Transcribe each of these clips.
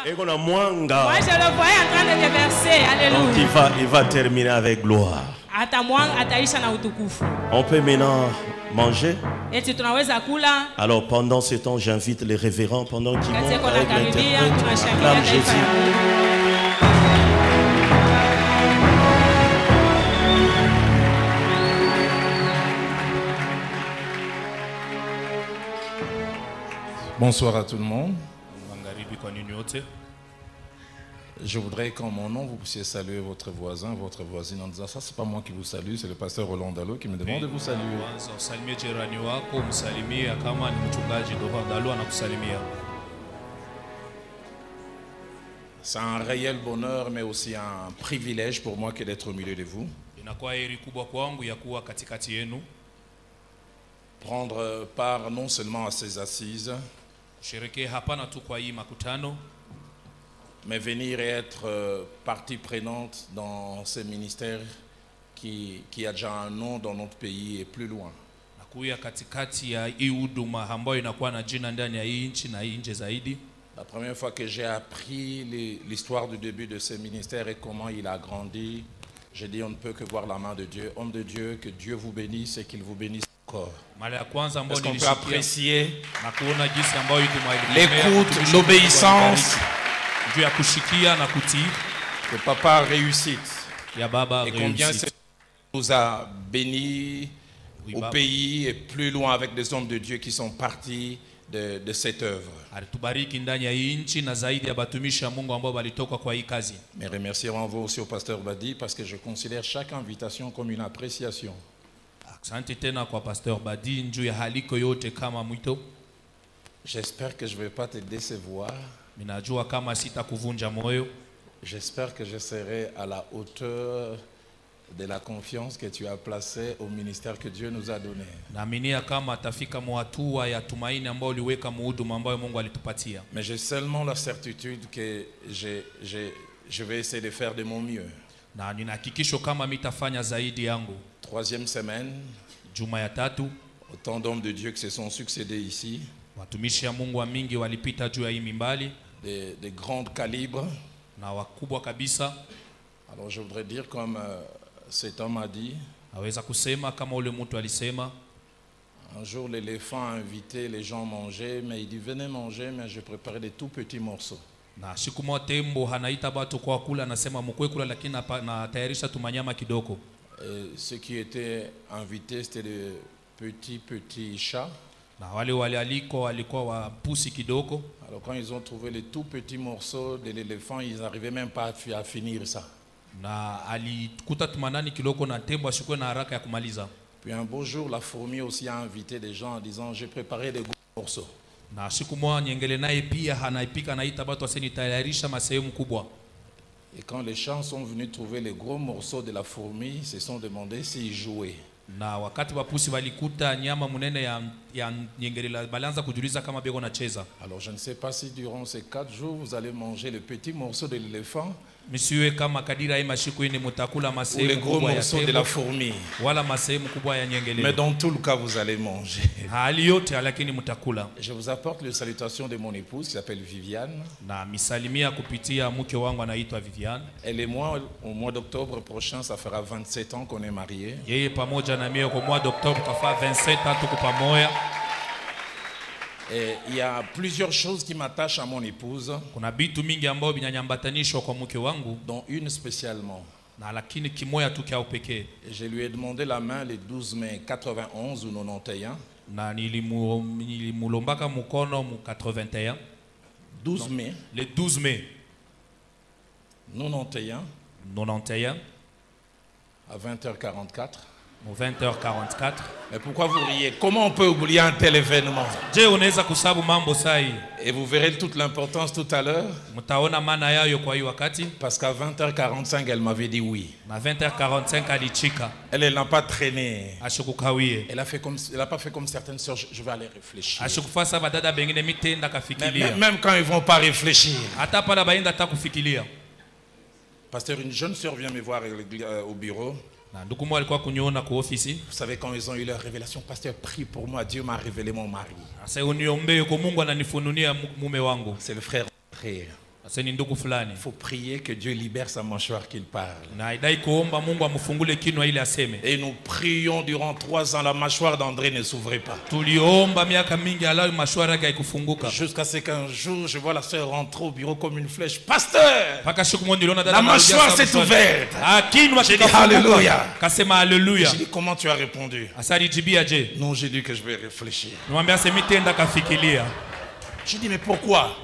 Moi je le voyais en train de déverser. Alléluia. Donc il va terminer avec gloire. On peut maintenant manger. Alors pendant ce temps, j'invite les révérends pendant qu'ils montent avec l'interprète. Acclame Jésus. Bonsoir à tout le monde. Je voudrais qu'en mon nom, vous puissiez saluer votre voisin, votre voisine en disant ça, c'est pas moi qui vous salue, c'est le pasteur Roland Dalo qui me demande de vous saluer. C'est un réel bonheur, mais aussi un privilège pour moi que d'être au milieu de vous. Prendre part non seulement à ces assises, mais venir et être partie prenante dans ces ministères qui a déjà un nom dans notre pays et plus loin. La première fois que j'ai appris l'histoire du début de ces ministères et comment il a grandi, j'ai dit on ne peut que voir la main de Dieu. Homme de Dieu, que Dieu vous bénisse et qu'il vous bénisse encore. Est-ce qu'on peut apprécier l'écoute, l'obéissance que papa réussit et combien c'est nous a bénis au pays et plus loin avec des hommes de Dieu qui sont partis de cette œuvre. Mes remerciements vont aussi au pasteur Badi parce que je considère chaque invitation comme une appréciation. J'espère que je ne vais pas te décevoir. J'espère que je serai à la hauteur de la confiance que tu as placée au ministère que Dieu nous a donné. Mais j'ai seulement la certitude que je vais essayer de faire de mon mieux. Troisième semaine, autant d'hommes de Dieu qui se sont succédés ici, de grands calibres. Alors je voudrais dire comme cet homme a dit, un jour l'éléphant a invité les gens à manger, mais il dit venez manger, mais je préparais des tout petits morceaux. Et ceux qui étaient invités, c'était des petits chats. Alors quand ils ont trouvé les tout petits morceaux de l'éléphant, ils n'arrivaient même pas à finir ça. Puis un beau jour, la fourmi aussi a invité des gens en disant j'ai préparé des gros morceaux. Et quand les chats sont venus trouver les gros morceaux de la fourmi, ils se sont demandé s'ils jouaient. Alors je ne sais pas si durant ces 4 jours vous allez manger le petit morceau de l'éléphant ou les gros morceaux de la fourmi. Mais dans tout le cas vous allez manger. Je vous apporte les salutations de mon épouse qui s'appelle Viviane. Elle et moi au mois d'octobre prochain ça fera 27 ans qu'on est mariés. Et il y a plusieurs choses qui m'attachent à mon épouse, dont une spécialement. Et je lui ai demandé la main le 12 mai 91 ou 91. 12 mai. Le 12 mai 91 à 20h44. 20h44. Mais pourquoi vous riez? Comment on peut oublier un tel événement? Et vous verrez toute l'importance tout à l'heure. Parce qu'à 20h45, elle m'avait dit oui. Elle n'a pas traîné. Elle n'a pas fait comme certaines sœurs, je vais aller réfléchir. Même quand ils ne vont pas réfléchir. Pasteur, une jeune sœur vient me voir au bureau. Vous savez quand ils ont eu leur révélation, pasteur, prie pour moi, Dieu m'a révélé mon mari. C'est le frère André. Il faut prier que Dieu libère sa mâchoire qu'il parle. Et nous prions durant 3 ans, la mâchoire d'André ne s'ouvrait pas. Jusqu'à ce qu'un jour, je vois la sœur rentrer au bureau comme une flèche. Pasteur, la mâchoire s'est ouverte. J'ai dit Alléluia. J'ai dit comment tu as répondu? Non, j'ai dit que je vais réfléchir. J'ai dit mais pourquoi?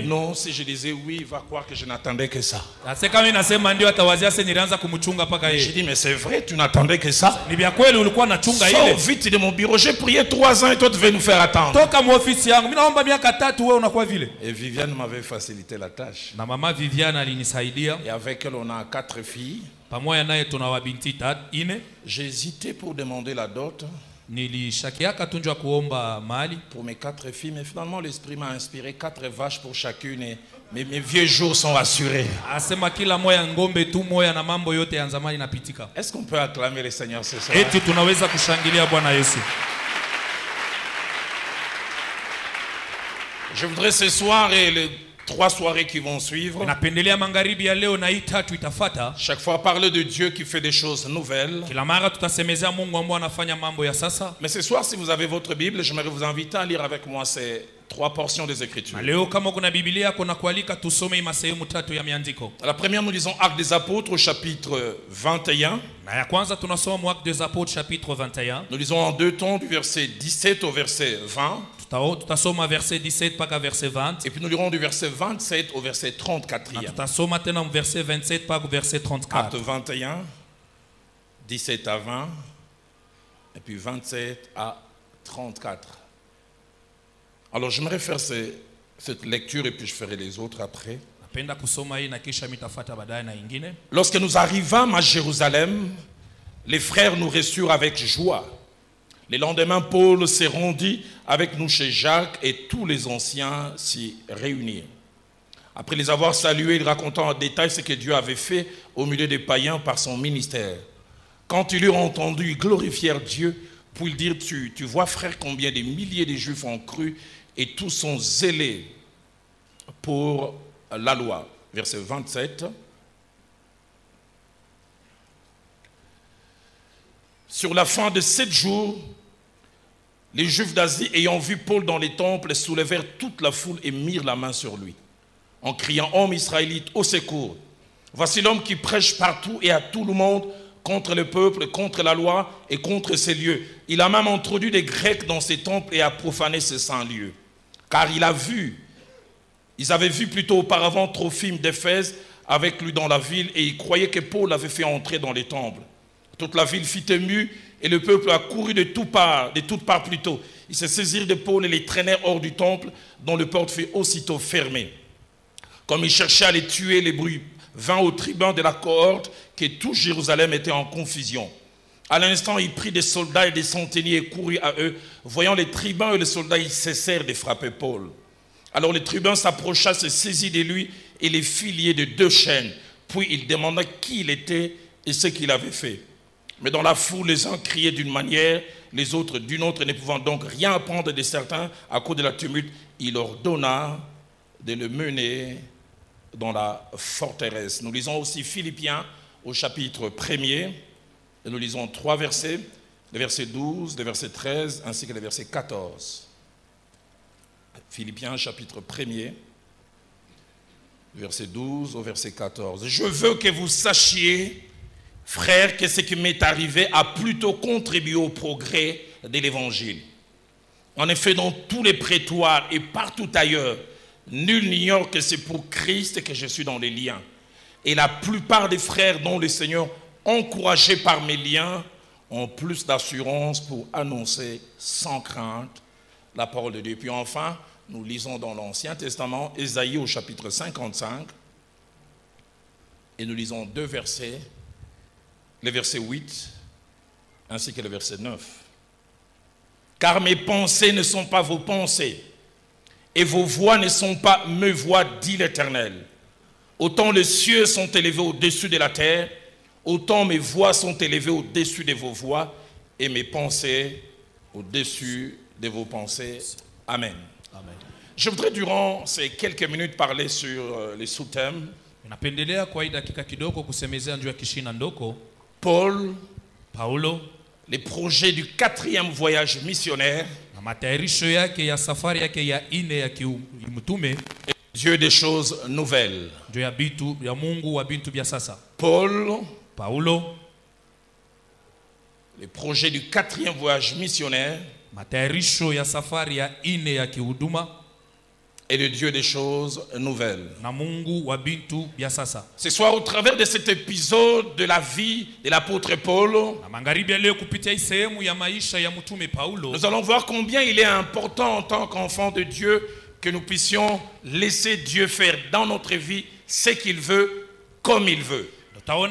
Non, si je disais oui, il va croire que je n'attendais que ça. J'ai dit mais c'est vrai, tu n'attendais que ça. Sors vite de mon bureau, j'ai prié 3 ans et toi tu veux nous faire attendre. Et Viviane m'avait facilité la tâche. Et avec elle on a 4 filles. J'ai hésité pour demander la dot pour mes 4 filles, mais finalement l'esprit m'a inspiré 4 vaches pour chacune et mes vieux jours sont assurés. Est-ce qu'on peut acclamer le Seigneur ce soir? Je voudrais ce soir et les 3 soirées qui vont suivre, chaque fois parler de Dieu qui fait des choses nouvelles. Mais ce soir, si vous avez votre Bible, j'aimerais vous inviter à lire avec moi ces 3 portions des Écritures. La première, nous lisons Actes des Apôtres au chapitre 21. Nous lisons en 2 temps du verset 17 au verset 20. Et puis nous lirons du verset 27 au verset 34. Acte 21, 17 à 20, et puis 27 à 34. Alors j'aimerais faire cette lecture et puis je ferai les autres après. Lorsque nous arrivâmes à Jérusalem, les frères nous reçurent avec joie. Le lendemain, Paul s'est rendu avec nous chez Jacques et tous les anciens s'y réunirent. Après les avoir salués, il raconta en détail ce que Dieu avait fait au milieu des païens par son ministère. Quand ils eurent entendu, ils glorifièrent Dieu, pour ils dire, tu vois frère combien de milliers de Juifs ont cru et tous sont zélés pour la loi. Verset 27. Sur la fin de 7 jours, les Juifs d'Asie, ayant vu Paul dans les temples, soulevèrent toute la foule et mirent la main sur lui, en criant « Homme israélite, au secours! Voici l'homme qui prêche partout et à tout le monde contre le peuple, contre la loi et contre ces lieux. Il a même introduit des Grecs dans ces temples et a profané ces saints lieux. Car ils avaient vu plutôt auparavant Trophime d'Éphèse avec lui dans la ville et ils croyaient que Paul l'avait fait entrer dans les temples. Toute la ville fit émue et le peuple a couru de toutes parts plutôt. Ils se saisirent de Paul et les traînèrent hors du temple, dont le porte fut aussitôt fermé. Comme ils cherchaient à les tuer, les bruits vinrent aux tribuns de la cohorte, que tout Jérusalem était en confusion. À l'instant, il prit des soldats et des centeniers et courut à eux. Voyant les tribuns et les soldats, ils cessèrent de frapper Paul. Alors le tribun s'approcha, se saisit de lui et les fit lier de 2 chaînes. Puis il demanda qui il était et ce qu'il avait fait. Mais dans la foule, les uns criaient d'une manière, les autres d'une autre, ne pouvant donc rien apprendre de certains à cause de la tumulte, il ordonna de le mener dans la forteresse. Nous lisons aussi Philippiens au chapitre 1er, et nous lisons 3 versets, le verset 12, le verset 13, ainsi que le verset 14. Philippiens chapitre 1er, verset 12 au verset 14. Je veux que vous sachiez, frères, que ce qui m'est arrivé a plutôt contribué au progrès de l'Évangile. En effet, dans tous les prétoires et partout ailleurs, nul n'ignore que c'est pour Christ que je suis dans les liens. Et la plupart des frères dont le Seigneur, encouragés par mes liens, ont plus d'assurance pour annoncer sans crainte la parole de Dieu. Puis enfin, nous lisons dans l'Ancien Testament, Ésaïe au chapitre 55, et nous lisons 2 versets, le verset 8, ainsi que le verset 9. Car mes pensées ne sont pas vos pensées, et vos voix ne sont pas mes voix, dit l'Éternel. Autant les cieux sont élevés au-dessus de la terre, autant mes voix sont élevées au-dessus de vos voix, et mes pensées au-dessus de vos pensées. Amen. Amen. Je voudrais durant ces quelques minutes parler sur les sous-thèmes. Paul, Paulo, les projets du 4e voyage missionnaire, Dieu des choses nouvelles. Paul, Paulo, les projets du 4e voyage missionnaire et le Dieu des choses nouvelles. Ce soir, au travers de cet épisode de la vie de l'apôtre Paul, nous allons voir combien il est important en tant qu'enfant de Dieu que nous puissions laisser Dieu faire dans notre vie ce qu'il veut, comme il veut. Car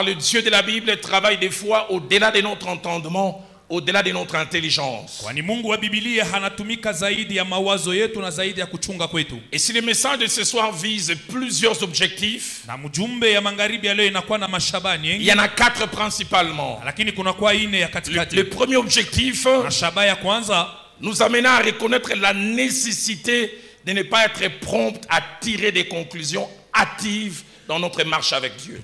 le Dieu de la Bible travaille des fois au-delà de notre entendement, au-delà de notre intelligence. Et si le message de ce soir vise plusieurs objectifs, il y en a 4 principalement. Le premier objectif nous amène à reconnaître la nécessité de ne pas être prompt à tirer des conclusions hâtives dans notre marche avec Dieu.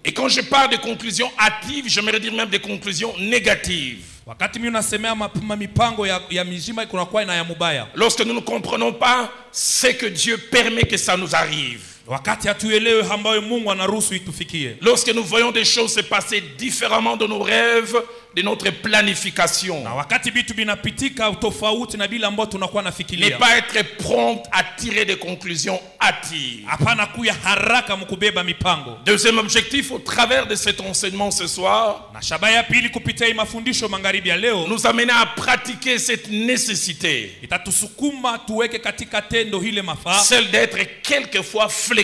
Et quand je parle de conclusions hâtives, j'aimerais dire même des conclusions négatives. Lorsque nous ne comprenons pas ce que Dieu permet que ça nous arrive. Lorsque nous voyons des choses se passer différemment de nos rêves, de notre planification. Ne pas être prompt à tirer des conclusions hâtives. Deuxième objectif, au travers de cet enseignement ce soir, nous amener à pratiquer cette nécessité, celle d'être quelquefois flexible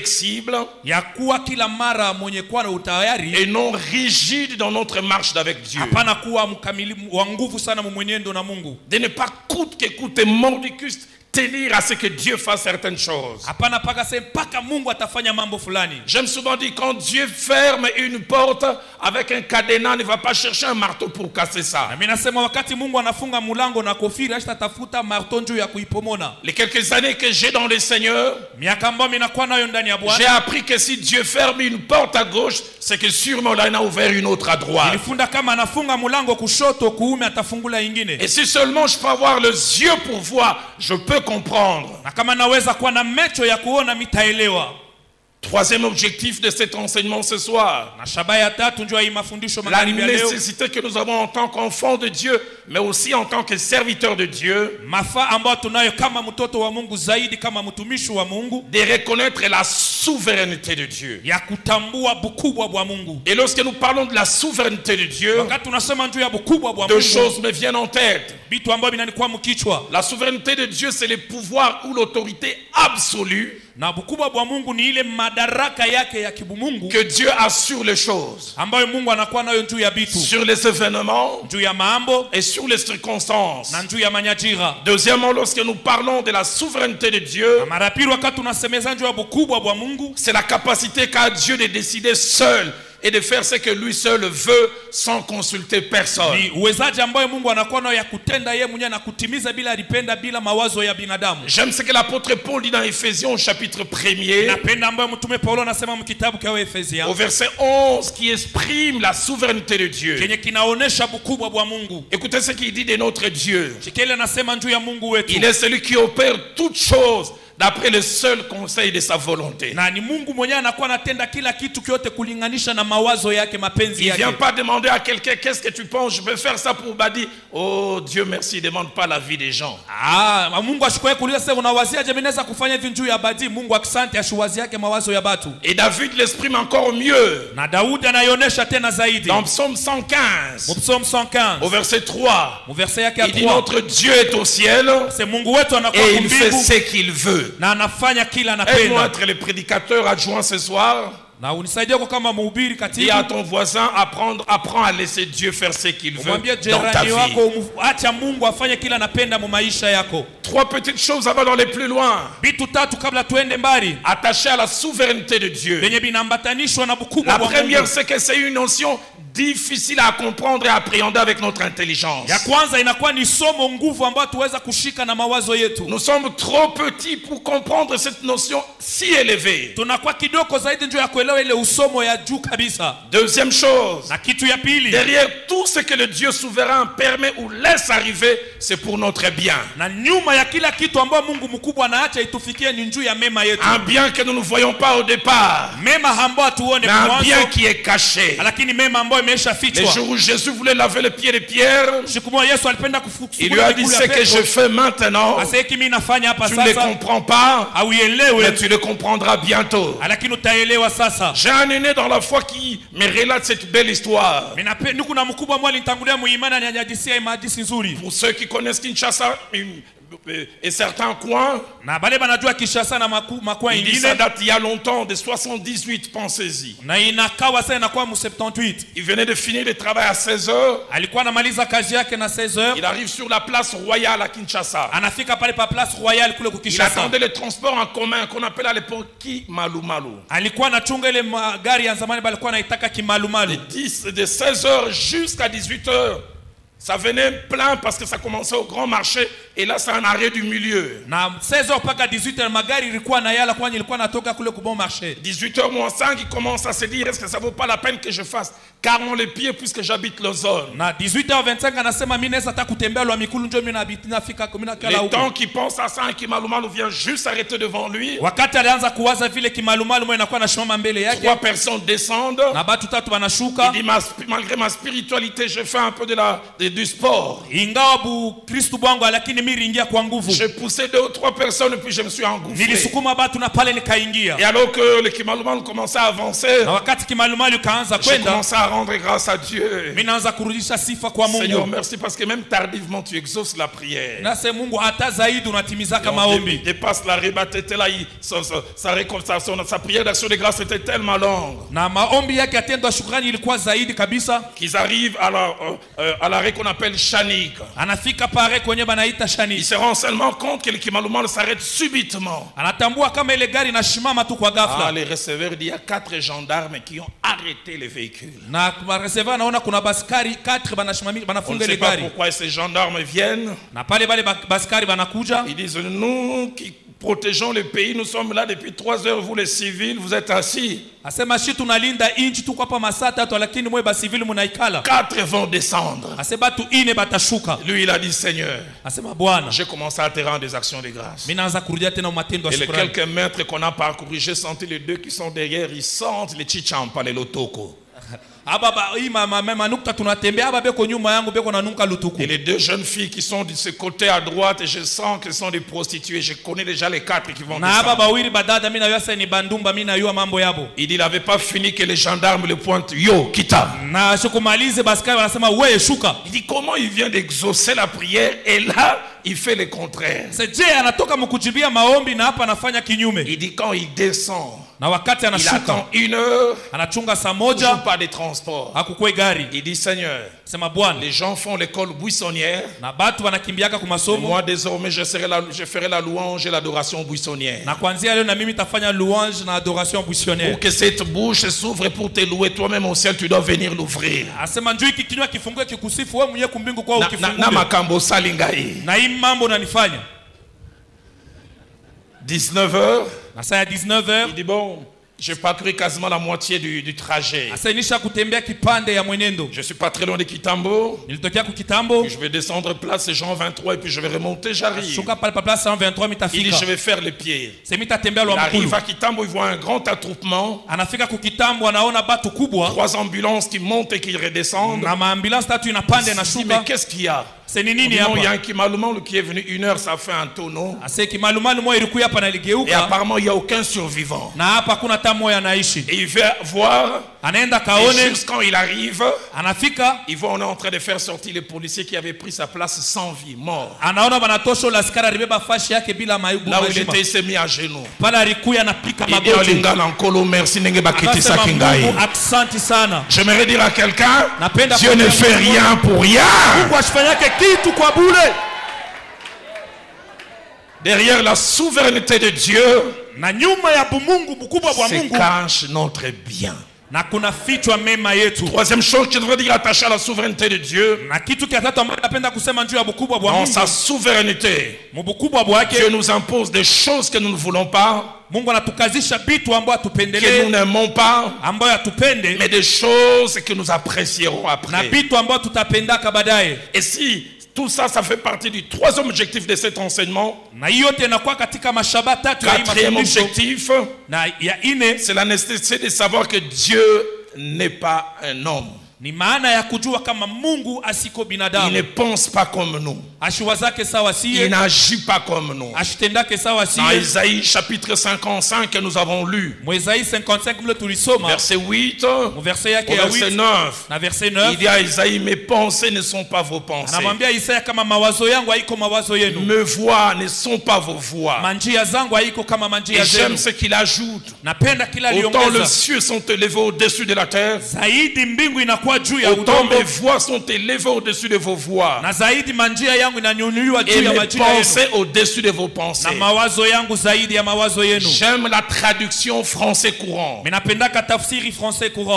et non rigide dans notre marche avec Dieu. De ne pas coûte que coûte mordicus tenir à ce que Dieu fasse certaines choses. J'aime souvent dire, quand Dieu ferme une porte avec un cadenas, ne va pas chercher un marteau pour casser ça. Les quelques années que j'ai dans le Seigneur, j'ai appris que si Dieu ferme une porte à gauche, c'est que sûrement là il a ouvert une autre à droite. Et si seulement je peux avoir les yeux pour voir, je peux comprendre. Troisième objectif de cet enseignement ce soir, la nécessité que nous avons en tant qu'enfants de Dieu, mais aussi en tant que serviteurs de Dieu, de reconnaître la souveraineté de Dieu. Et lorsque nous parlons de la souveraineté de Dieu, 2 choses me viennent en tête. La souveraineté de Dieu, c'est le pouvoir ou l'autorité absolue que Dieu a sur les choses, sur les événements et sur les circonstances. Deuxièmement, lorsque nous parlons de la souveraineté de Dieu, c'est la capacité qu'a Dieu de décider seul et de faire ce que lui seul veut sans consulter personne. J'aime ce que l'apôtre Paul dit dans Éphésiens au chapitre 1er, au verset 11, qui exprime la souveraineté de Dieu. Écoutez ce qu'il dit de notre Dieu. Il est celui qui opère toutes choses d'après le seul conseil de sa volonté. Il ne vient pas demander à quelqu'un, qu'est-ce que tu penses, je peux faire ça pour Badi. Oh Dieu merci, il ne demande pas l'avis des gens. Et David l'exprime encore mieux dans Psaume 115, au verset 3. Il dit, notre Dieu est au ciel et il fait ce qu'il veut. Aide-moi être le prédicateur adjoint ce soir. Dis à ton voisin, apprends à laisser Dieu faire ce qu'il veut dans ta vie. 3 petites choses avant d'aller plus loin. Attaché à la souveraineté de Dieu. La première, c'est que c'est une notion difficile à comprendre et à appréhender avec notre intelligence. Nous sommes trop petits pour comprendre cette notion si élevée. Deuxième chose, derrière tout ce que le Dieu souverain permet ou laisse arriver, c'est pour notre bien. Un bien que nous ne voyons pas au départ, mais un bien qui est caché. Le jour où Jésus voulait laver les pieds de Pierre, il lui a dit: ce que je fais maintenant, tu ne les comprends pas, mais tu les comprendras bientôt. J'ai un aîné dans la foi qui me relate cette belle histoire. Pour ceux qui connaissent Kinshasa et certains coins, il dit ça date il y a longtemps, de 78, pensez-y. Il venait de finir le travail à 16h. Il arrive sur la place royale à Kinshasa. Il attendait le transport en commun qu'on appelle à l'époque Kimalumalu. De 16h jusqu'à 18h. Ça venait plein parce que ça commençait au grand marché et là c'est un arrêt du milieu. 18h moins 5, il commence à se dire: est-ce que ça vaut pas la peine que je fasse 40 les pieds puisque j'habite la zone. Le temps qu'il pense à ça, Kimalumalu vient juste s'arrêter devant lui. 3 personnes descendent. Il dit: malgré ma spiritualité, je fais un peu du sport. J'ai poussé 2 ou 3 personnes et puis je me suis engouffré. Et alors que le Kimalumalu commençait à avancer, j'ai commencé à rendre grâce à Dieu. Seigneur, merci parce que même tardivement tu exauces la prière. Et on dépasse la ribatete là, sa prière d'action de grâce était tellement longue qu'ils arrivent à l'arrêt qu'on appelle Shanik. Il se rend seulement compte que le Kimalumalu s'arrête subitement. Les receveurs disent: il y a 4 gendarmes qui ont arrêté les véhicules. On ne sait pas pourquoi ces gendarmes viennent. Ils disent: nous qui protégeons le pays, nous sommes là depuis 3 heures, vous les civils, vous êtes assis. 4 vont descendre. Lui il a dit: Seigneur, j'ai commencé à te rendre des actions de grâce. Et les quelques mètres qu'on a parcouru, j'ai senti les 2 qui sont derrière, ils sentent les chichampa, les lotoko. Et les 2 jeunes filles qui sont de ce côté à droite, et je sens qu'elles sont des prostituées. Je connais déjà les 4 qui vont descendre. Il dit: il n'avait pas fini que les gendarmes le pointent. Yo, Kita. Il dit: comment il vient d'exaucer la prière et là il fait le contraire. Il dit: quand il descend, il attend 1 heure, toujours pas de transport. Il dit: Seigneur, les gens font l'école buissonnière. Moi désormais je ferai la louange et l'adoration buissonnière. Pour que cette bouche s'ouvre pour te louer, toi-même au ciel tu dois venir l'ouvrir. Namakambo salingai. 19h. Il dit: bon, j'ai parcouru quasiment la moitié du trajet. Je suis pas très loin de Kitambo. Je vais descendre place Jean 23 et puis je vais remonter, j'arrive. Il dit: je vais faire les pieds. Il arrive à Kitambo, il voit un grand attroupement. 3 ambulances qui montent et qui redescendent. Il dit: mais qu'est-ce qu'il y a? Il y a un Kimalumalu qui est venu 1 heure, ça fait un tonneau. Et apparemment il n'y a aucun survivant. Et il va voir. Et juste quand il arrive, il voit on est en train de faire sortir les policiers qui avaient pris sa place sans vie, mort. Là où il était, il s'est mis à genoux. Il dit au Lingala Nkolo, merci Nengebakiti Sakingai. J'aimerais dire à quelqu'un, Dieu ne fait rien pour rien. Derrière la souveraineté de Dieu se cache notre bien. Troisième chose que je devrais dire attaché à la souveraineté de Dieu, dans sa souveraineté, Dieu nous impose des choses que nous ne voulons pas, que nous n'aimons pas, mais des choses que nous apprécierons après. Et si tout ça, ça fait partie du troisième objectif de cet enseignement. Quatrième objectif, c'est la nécessité de savoir que Dieu n'est pas un homme. Il ne pense pas comme nous. Il n'agit pas comme nous. Dans Isaïe chapitre 55 que nous avons lu, verset 8 au verset 9, il dit à Isaïe, mes pensées ne sont pas vos pensées. Mes voix ne sont pas vos voix. Et j'aime ce qu'il ajoute. Autant les cieux sont élevés au-dessus de la terre, autant mes voix sont élevées au-dessus de vos voix. Et mes pensées au-dessus de vos pensées. J'aime la traduction français courant.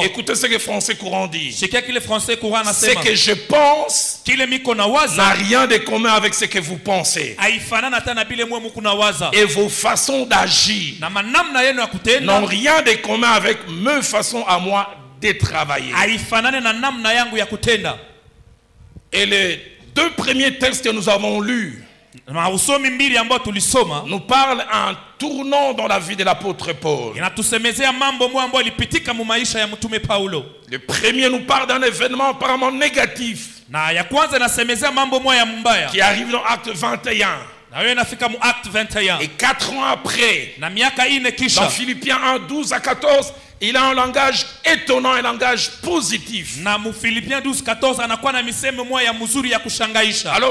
Écoutez ce que français courant dit. Ce que je pense n'a rien de commun avec ce que vous pensez. Et vos façons d'agir n'ont rien de commun avec mes façons à moi de travailler. Et les deux premiers textes que nous avons lus nous parlent un tournant dans la vie de l'apôtre Paul. Le premier nous parle d'un événement apparemment négatif qui arrive dans Acte 21. Et 4 ans après, dans Philippiens 1, 12 à 14, il a un langage étonnant, un langage positif. Alors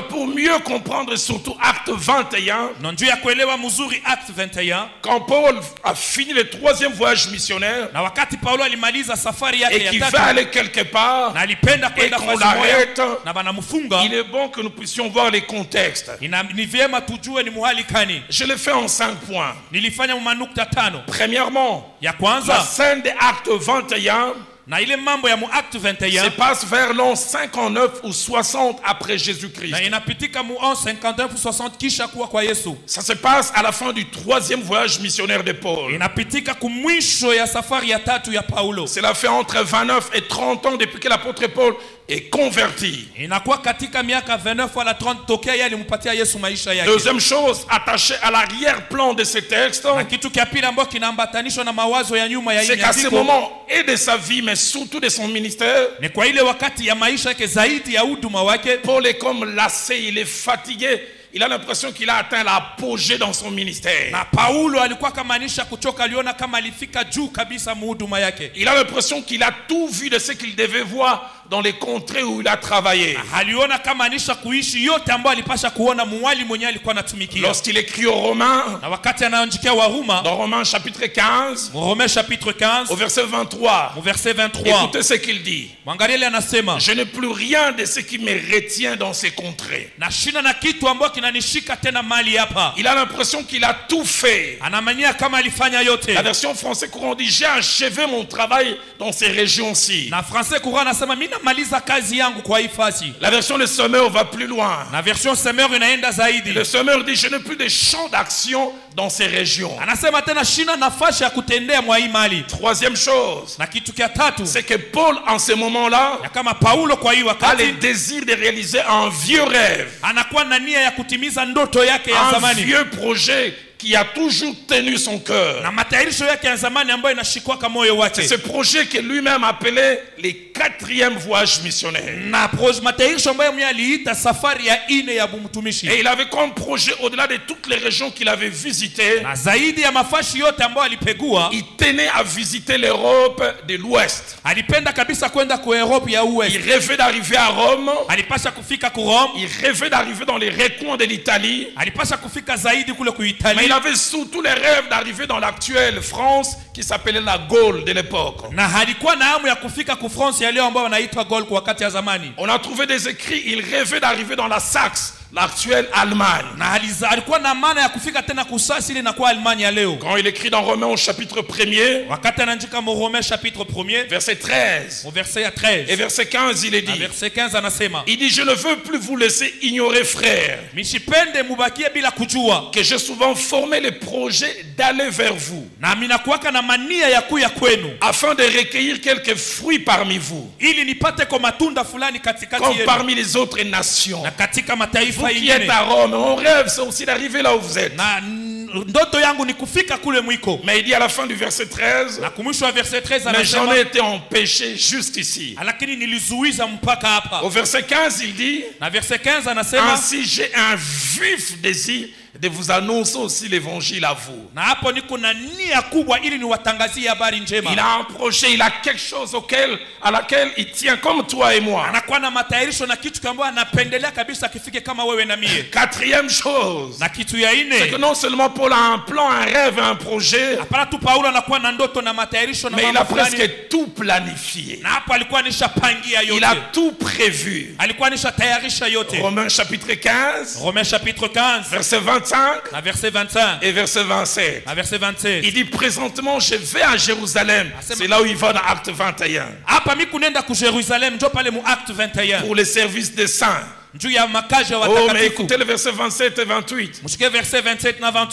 pour mieux comprendre surtout Acte 21, quand Paul a fini le 3e voyage missionnaire et qu'il va aller quelque part et qu'on l'arrête, il est bon que nous puissions voir les contextes. Je le fais en 5 points. Premièrement, la scène de Acte 21 se passe vers l'an 59 ou 60 après Jésus-Christ. Ça se passe à la fin du 3e voyage missionnaire de Paul. Cela fait entre 29 et 30 ans depuis que l'apôtre Paul est converti. Deuxième chose, attachée à l'arrière-plan de ce texte, c'est qu'à ce moment et de sa vie, mais surtout de son ministère, Paul est comme lassé, il est fatigué. Il a l'impression qu'il a atteint l'apogée dans son ministère. Il a l'impression qu'il a tout vu de ce qu'il devait voir dans les contrées où il a travaillé. Lorsqu'il écrit aux Romains, dans Romains chapitre 15, au verset 23, écoutez ce qu'il dit. Je n'ai plus rien de ce qui me retient dans ces contrées. Il a l'impression qu'il a tout fait. La version français courant dit, j'ai achevé mon travail dans ces régions-ci. La version de Semeur va plus loin. Le Semeur dit, je n'ai plus de champ d'action dans ces régions. Troisième chose, c'est que Paul en ce moment-là a le désir de réaliser un vieux rêve, un vieux projet qui a toujours tenu son cœur. C'est ce projet que lui-même appelait les 4e voyage missionnaire. Et il avait comme projet, au-delà de toutes les régions qu'il avait visitées, il tenait à visiter l'Europe de l'Ouest. Il rêvait d'arriver à Rome. Il rêvait d'arriver dans les recoins de l'Italie. Mais il avait surtout les rêves d'arriver dans l'actuelle France, qui s'appelait la Gaule de l'époque. On a trouvé des écrits, il rêvait d'arriver dans la Saxe, l'actuelle Allemagne. Quand il écrit dans Romains au chapitre 1er, verset 13 et verset 15, il est dit, il dit, je ne veux plus vous laisser ignorer, frères, que j'ai souvent formé le projet d'aller vers vous, afin de recueillir quelques fruits parmi vous, comme parmi les autres nations. Vous qui êtes à Rome, mon rêve c'est aussi d'arriver là où vous êtes. Mais il dit à la fin du verset 13, mais j'en ai été empêché juste ici. Au verset 15 il dit, ainsi j'ai un vif désir de vous annoncer aussi l'évangile à vous. Il a un projet, il a quelque chose à laquelle il tient comme toi et moi. 4e chose, c'est que non seulement Paul a un plan, un rêve, un projet, mais il a presque tout planifié. Il a tout prévu. Romains chapitre 15, verset 25 et verset 27. Il dit présentement je vais à Jérusalem. C'est là où il va dans Acte 21. Pour les services des saints. Oh, mais écoutez le verset 27 et 28.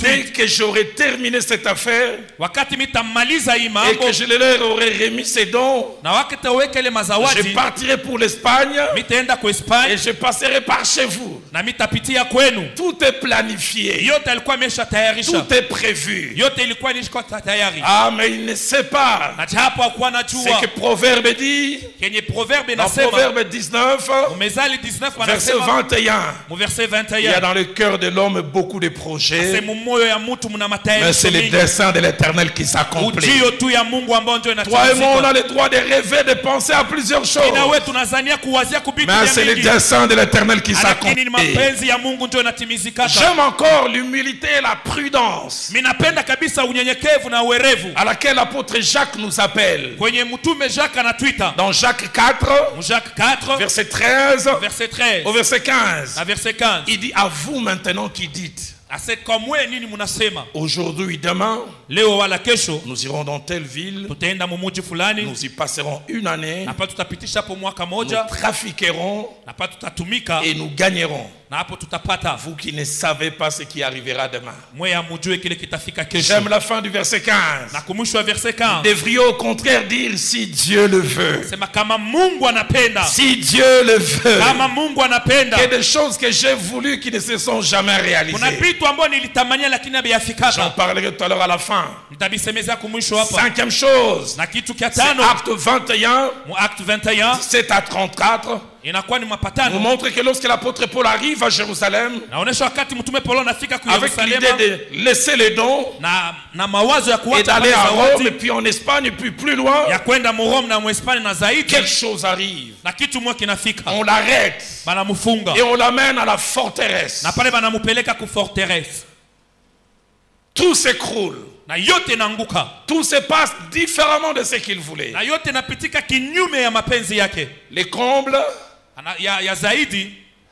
Dès que j'aurai terminé cette affaire et que je leur aurai remis ces dons, je partirai pour l'Espagne et je passerai par chez vous. Tout est planifié. Tout est prévu. Ah, mais il ne sait pas. C'est que Proverbe dit, dans Proverbe 19, verset 21, il y a dans le cœur de l'homme beaucoup de projets, mais c'est le dessein de l'Éternel qui s'accomplit. Toi et moi, on a le droit de rêver, de penser à plusieurs choses, mais c'est le dessein de l'Éternel qui s'accomplit. J'aime encore l'humilité et la prudence à laquelle l'apôtre Jacques nous appelle. Dans Jacques 4, verset 13, au verset 15, il dit à vous maintenant qui dites, aujourd'hui, demain, nous irons dans telle ville, nous y passerons une année, nous trafiquerons et nous gagnerons. Vous qui ne savez pas ce qui arrivera demain. J'aime la fin du verset 15. Nous devrions au contraire dire si Dieu le veut. Si Dieu le veut. Il y a des choses que j'ai voulu qui ne se sont jamais réalisées. J'en parlerai tout à l'heure à la fin. 5e chose, c'est Acte 21, 17 à 34. Nous montre que lorsque l'apôtre Paul arrive à Jérusalem, avec l'idée de laisser les dons et d'aller à Rome et puis en Espagne et puis plus loin, quelque chose arrive. On l'arrête et on l'amène à la forteresse. Tout s'écroule. Tout se passe différemment de ce qu'il voulait. Les combles,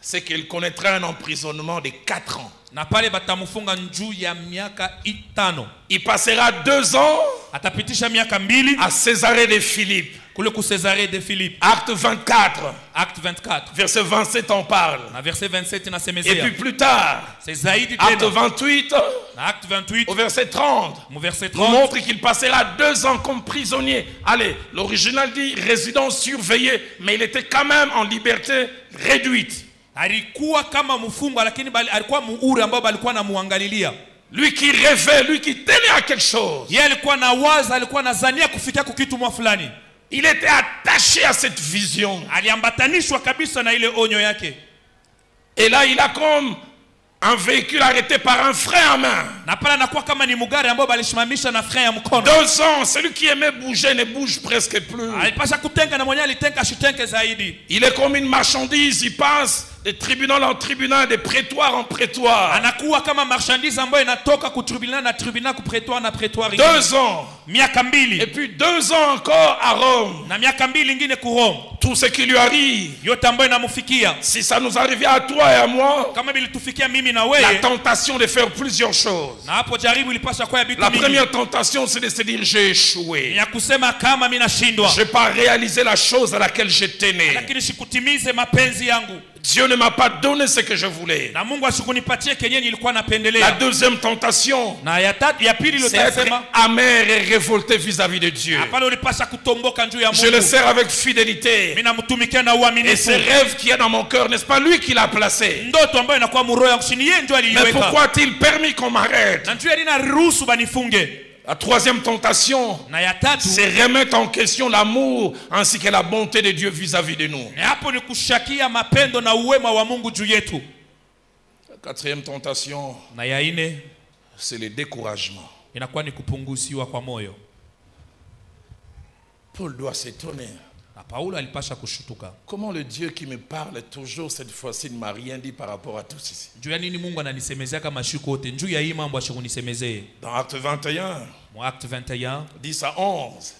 c'est qu'il connaîtra un emprisonnement de 4 ans. Il passera 2 ans à Césarée de Philippe. Acte 24. Verset 27 en parle. Et puis plus tard, Acte 28, au verset 30, nous montre qu'il passera 2 ans comme prisonnier. Allez, l'original dit résident surveillé, mais il était quand même en liberté réduite. Lui qui rêvait, lui qui tenait à quelque chose. Il était attaché à cette vision. Et là, il a comme un véhicule arrêté par un frein à main. 2 ans, celui qui aimait bouger ne bouge presque plus. Il est comme une marchandise, il passe de tribunal en tribunal, de prétoire en prétoire. 2 ans. Et puis 2 ans encore à Rome. Tout ce qui lui arrive, si ça nous arrivait à toi et à moi, la tentation de faire plusieurs choses. La première tentation, c'est de se dire j'ai échoué. Je n'ai pas réalisé la chose à laquelle j'étais né. Dieu ne m'a pas donné ce que je voulais. La deuxième tentation, c'est être amer et révolté vis-à-vis de Dieu. Je le sers avec fidélité. Et ce rêve qu'il y a dans mon cœur, n'est-ce pas lui qui l'a placé? Mais pourquoi a-t-il permis qu'on m'arrête? La troisième tentation, c'est remettre en question l'amour ainsi que la bonté de Dieu vis-à-vis de nous. La quatrième tentation, c'est le découragement. Paul doit s'étonner. Comment le Dieu qui me parle toujours cette fois-ci ne m'a rien dit par rapport à tout ceci? Dans Acte 21, 10 à 11,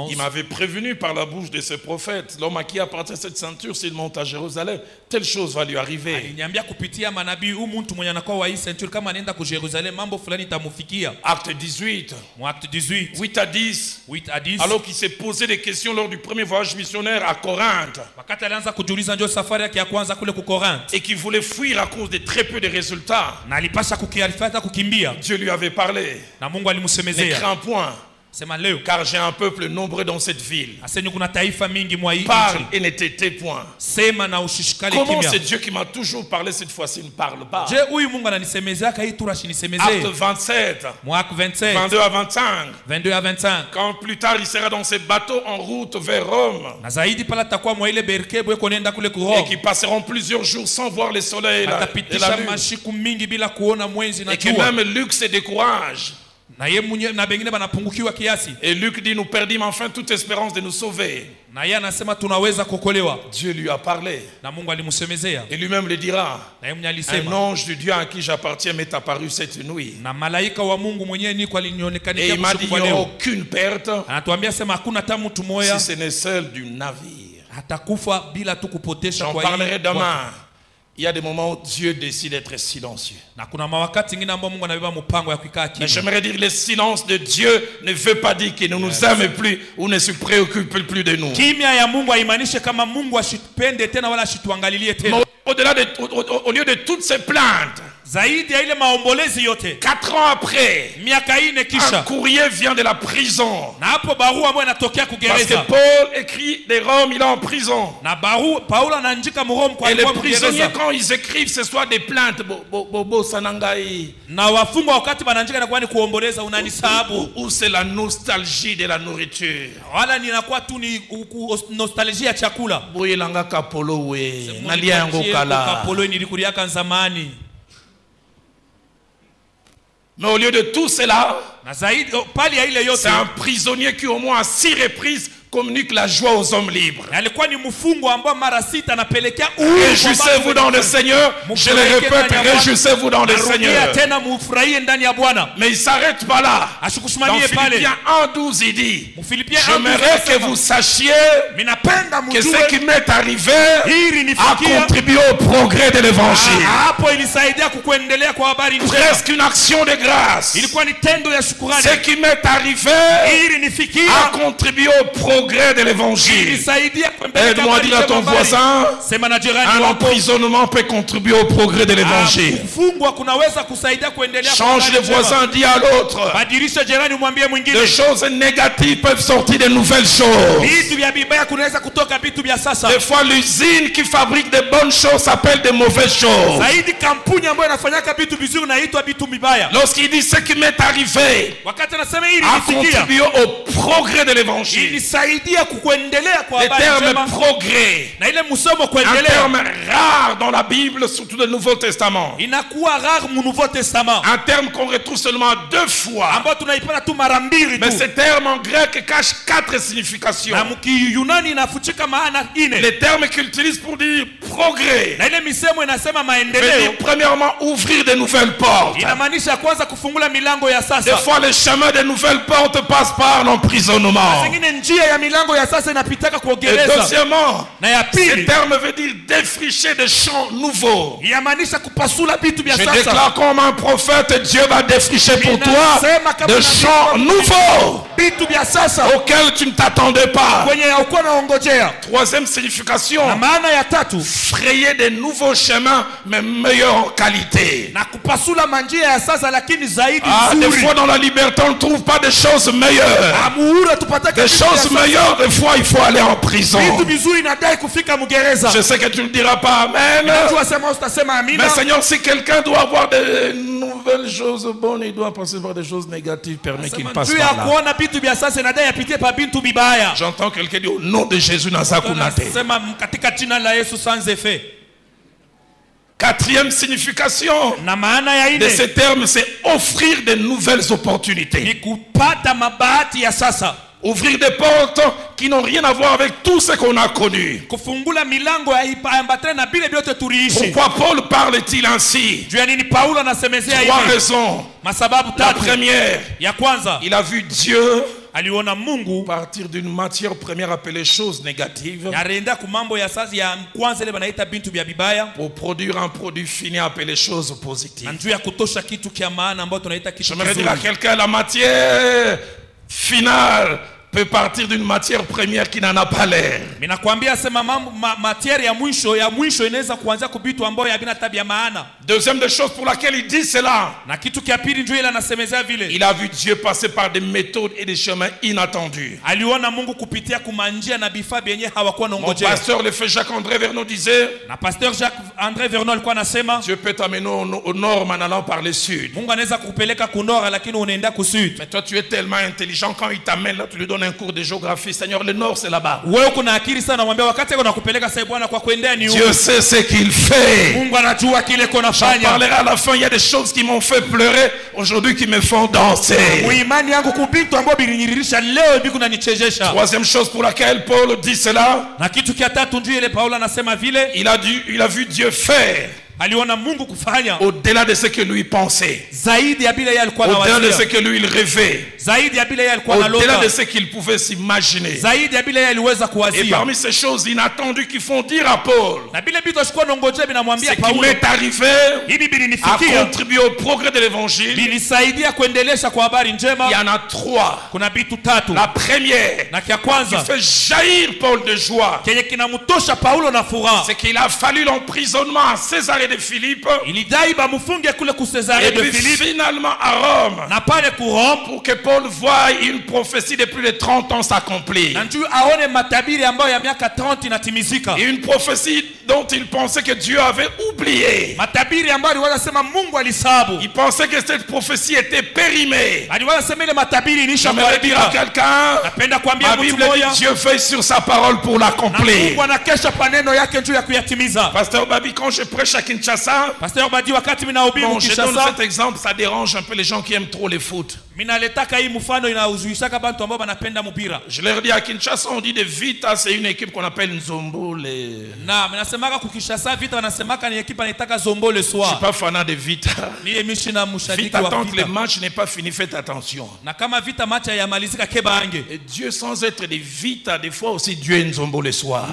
il m'avait prévenu par la bouche de ce prophète, l'homme à qui appartient cette ceinture, s'il monte à Jérusalem, telle chose va lui arriver. Acte 18, 8 à 10, alors qu'il s'est posé des questions lors du premier voyage missionnaire à Corinthe, et qu'il voulait fuir à cause de très peu de résultats, Dieu lui avait parlé. Ne crains point, car j'ai un peuple nombreux dans cette ville. Parle et ne t'étais point. Comment c'est Dieu qui m'a toujours parlé cette fois-ci ne parle pas? Acte 27, 22 à 25. Quand plus tard il sera dans ses bateaux en route vers Rome, et qui passeront plusieurs jours sans voir le soleil et la lune, et que même Luc se décourage. Et Luc dit, nous perdîmes enfin toute espérance de nous sauver. Dieu lui a parlé. Et lui-même le dira. Un ange de Dieu à qui j'appartiens m'est apparu cette nuit. Et il m'a dit, il n'y aura aucune perte si ce n'est celle du navire. J'en parlerai demain. Il y a des moments où Dieu décide d'être silencieux. Mais j'aimerais dire que le silence de Dieu ne veut pas dire qu'il ne nous aime plus ou ne se préoccupe plus de nous. Au lieu de toutes ces plaintes, 4 ans après, un courrier vient de la prison. Parce que Paul écrit de Rome, il est en prison. Et les prisonniers, quand ils écrivent, ce soit des plaintes. Ou c'est la nostalgie de la nourriture. Mais au lieu de tout cela, c'est un prisonnier qui au moins à 6 reprises communique la joie aux hommes libres. Réjouissez-vous dans le Seigneur. Je le répète, réjouissez-vous dans le Seigneur. Mais il ne s'arrête pas là. Dans Philippiens 1:12, il dit, j'aimerais que vous sachiez que ce qui m'est arrivé a contribué au progrès de l'évangile. Presque une action de grâce. Ce qui m'est arrivé a contribué au progrès de l'évangile. Aide-moi à dire à ton voisin, un emprisonnement peut contribuer au progrès de l'évangile. Change de voisin, dis à l'autre. Des choses négatives peuvent sortir de nouvelles choses. Des fois l'usine qui fabrique de bonnes choses s'appelle de mauvaises choses. Lorsqu'il dit ce qui m'est arrivé a contribué au progrès de l'évangile. Le terme progrès. Un terme rare dans la Bible, surtout le Nouveau Testament. Un terme qu'on retrouve seulement 2 fois. Mais ce terme en grec cache 4 significations. Les termes qu'il utilise pour dire progrès veut dire premièrement ouvrir de nouvelles portes. Des fois le chemin des nouvelles portes passe par l'emprisonnement. Et deuxièmement, ce terme veut dire défricher des champs nouveaux. Je déclare comme un prophète, Dieu va défricher pour toi des champs nouveaux auxquels tu ne t'attendais pas. Troisième signification, frayer des nouveaux chemins mais meilleurs en qualité. Des fois dans la liberté on ne trouve pas des choses meilleures. Des choses meilleures, des fois il faut aller en prison. Je sais que tu ne diras pas amen. Mais Seigneur, si quelqu'un doit avoir de nouvelles choses bonnes, il doit passer par des choses négatives, permet qu'il passe par là. J'entends quelqu'un dire au nom de Jésus Nazakunate. Quatrième signification de ce terme, c'est offrir de nouvelles opportunités. Ouvrir des portes qui n'ont rien à voir avec tout ce qu'on a connu. Pourquoi Paul parle-t-il ainsi? 3 raisons. La première, il a vu Dieu partir d'une matière première appelée choses négatives pour produire un produit fini appelé choses positives. J'aimerais dire à quelqu'un, la matière finale peut partir d'une matière première qui n'en a pas l'air. Deuxième des choses pour laquelle il dit cela, il a vu Dieu passer par des méthodes et des chemins inattendus. Mon pasteur, le frère Jacques-André Vernon disait, Dieu peut t'amener au nord en allant par le sud. Mais toi tu es tellement intelligent, quand il t'amène là tu lui donnes un cours de géographie. Seigneur, le nord c'est là-bas. Dieu sait ce qu'il fait. J'en parlerai à la fin. Il y a des choses qui m'ont fait pleurer aujourd'hui qui me font danser. Troisième chose pour laquelle Paul dit cela, il a vu Dieu faire au-delà de ce que lui pensait, au-delà de ce que lui il rêvait, au-delà de ce qu'il pouvait s'imaginer. Et parmi ces choses inattendues qui font dire à Paul, ce qui m'est arrivé a contribué au progrès de l'évangile. Il y en a 3. La première qui fait jaillir Paul de joie, c'est qu'il a fallu l'emprisonnement à César de Philippe, et puis finalement à Rome, pour que Paul voie une prophétie de plus de 30 ans s'accomplir. Et une prophétie dont il pensait que Dieu avait oublié. Il pensait que cette prophétie était périmée. J'aimerais dire à quelqu'un, la Bible dit Dieu veille sur sa parole pour l'accomplir. Pasteur Babi, quand je prêche à Kinshasa, bon, je donne cet exemple, ça dérange un peu les gens qui aiment trop le foot. Je leur dis à Kinshasa, on dit de Vita, c'est une équipe qu'on appelle Nzombo. Je ne suis pas fanat de Vita. Vita, tant que le match n'est pas fini, faites attention. Et Dieu, sans être de Vita, des fois aussi Dieu est Nzombo le soir.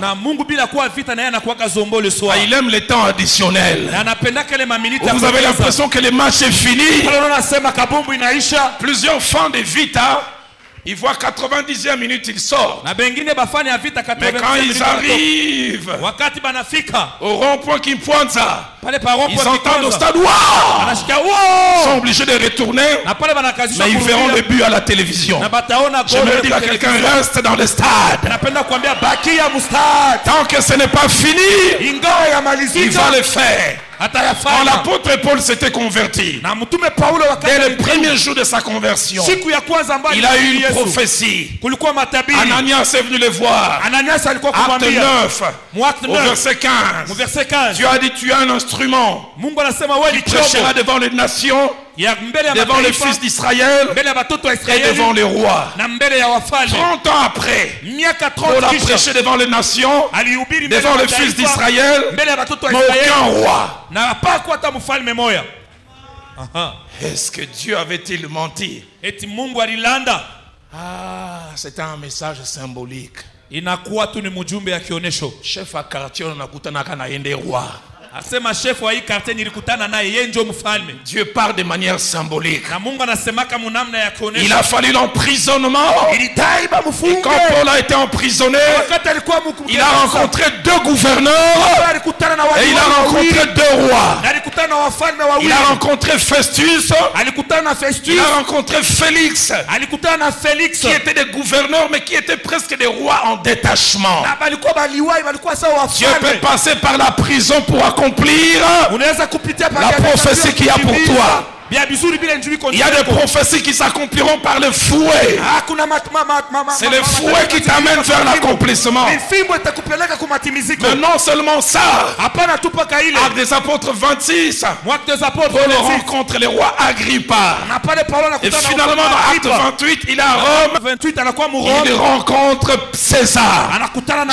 Il aime le temps additionnel. Vous avez l'impression que le match est fini. Plusieurs fans de Vita, ils voient 90e minute, ils sortent. Mais quand ils arrivent au rond-point qui pointe ça, ils entendent au stade, waouh! Ils sont obligés de retourner, mais ils verront le but à la télévision. J'aimerais dire à quelqu'un, reste dans le stade. Tant que ce n'est pas fini, il va le faire. Quand l'apôtre Paul s'était converti, dès le premier jour de sa conversion, il a eu une prophétie. Ananias est venu le voir. Acte 9, au verset 15. Dieu a dit, tu as un instrument qui prêchera devant les nations, devant les fils d'Israël et devant les rois. 30 ans après, Paul a prêché devant les nations, devant les fils d'Israël, mais aucun roi. Est-ce que Dieu avait-il menti? Ah, c'était un message symbolique. Chef à quartier, on a écouté un roi. Dieu parle de manière symbolique. Il a fallu l'emprisonnement. Et quand Paul a été emprisonné, il a rencontré 2 gouverneurs et il a rencontré 2 rois. Il a rencontré Festus, il a rencontré Félix, qui étaient des gouverneurs mais qui étaient presque des rois en détachement. Dieu peut passer par la prison pour accomplir la prophétie qu'il y a pour toi. Il y a des prophéties qui s'accompliront par le fouet. C'est le fouet qui t'amène vers l'accomplissement. Mais non seulement ça. Actes des apôtres 26, Paul rencontre le roi Agrippa. Et finalement dans Acte 28, il est à Rome. Il rencontre César.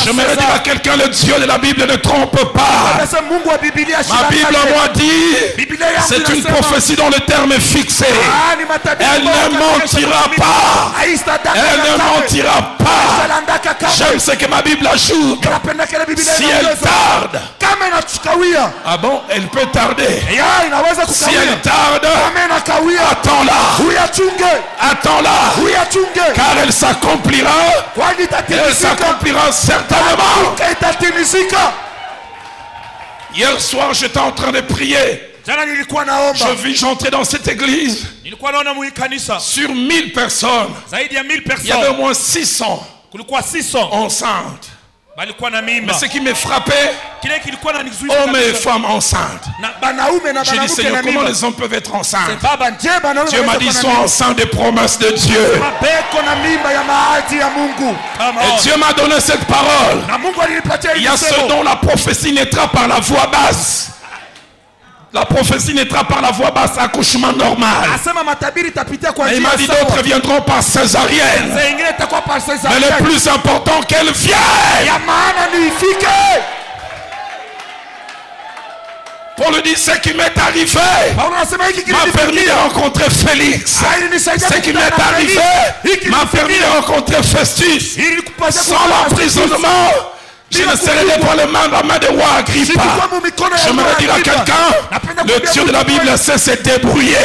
Je me redis à quelqu'un, le Dieu de la Bible ne trompe pas. Ma Bible à moi dit, c'est une prophétie dont le terme est fixé. Elle ne mentira pas. Elle ne mentira pas. J'aime ce que ma Bible ajoute. Si elle tarde, ah bon, elle peut tarder. Si elle tarde, attends-la. Attends-la. Car elle s'accomplira. Elle s'accomplira certainement. Hier soir, j'étais en train de prier. Je vis, j'entrais dans cette église. Sur 1000 personnes, il y avait au moins 600 enceintes. Mais ce qui me frappait, hommes et femmes enceintes. J'ai dit, Seigneur, comment les hommes peuvent être enceintes? Dieu m'a dit, ils sont enceints des promesses de Dieu. Et Dieu m'a donné cette parole. Il y a ceux dont la prophétie naîtra par la voix basse. La prophétie naîtra par la voix basse, accouchement normal. Et il m'a dit, d'autres viendront par césarienne. Mais le plus important, qu'elle vienne. Paul dit, ce qui m'est arrivé m'a permis de rencontrer Félix. Ce qui m'est arrivé m'a permis de rencontrer Festus. Sans l'emprisonnement, je ne serai pas le main dans la main de roi Agrippa. Je me dire à quelqu'un, le Dieu de la Bible sait se débrouiller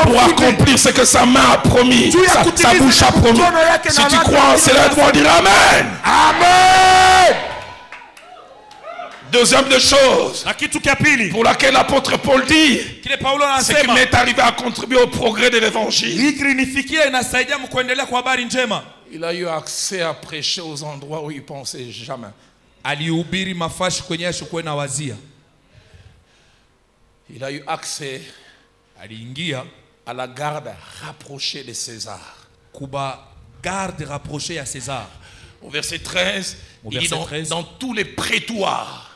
pour accomplir ce que sa main a promis, sa bouche a promis. Si tu crois en cela, dois dire Amen. Amen. Deuxième des choses pour laquelle l'apôtre Paul dit, ce qui m'est arrivé à contribuer au progrès de l'évangile. Il a eu accès à prêcher aux endroits où il ne pensait jamais. Il a eu accès à la garde rapprochée de César. Au verset 13, il dit dans tous les prétoires.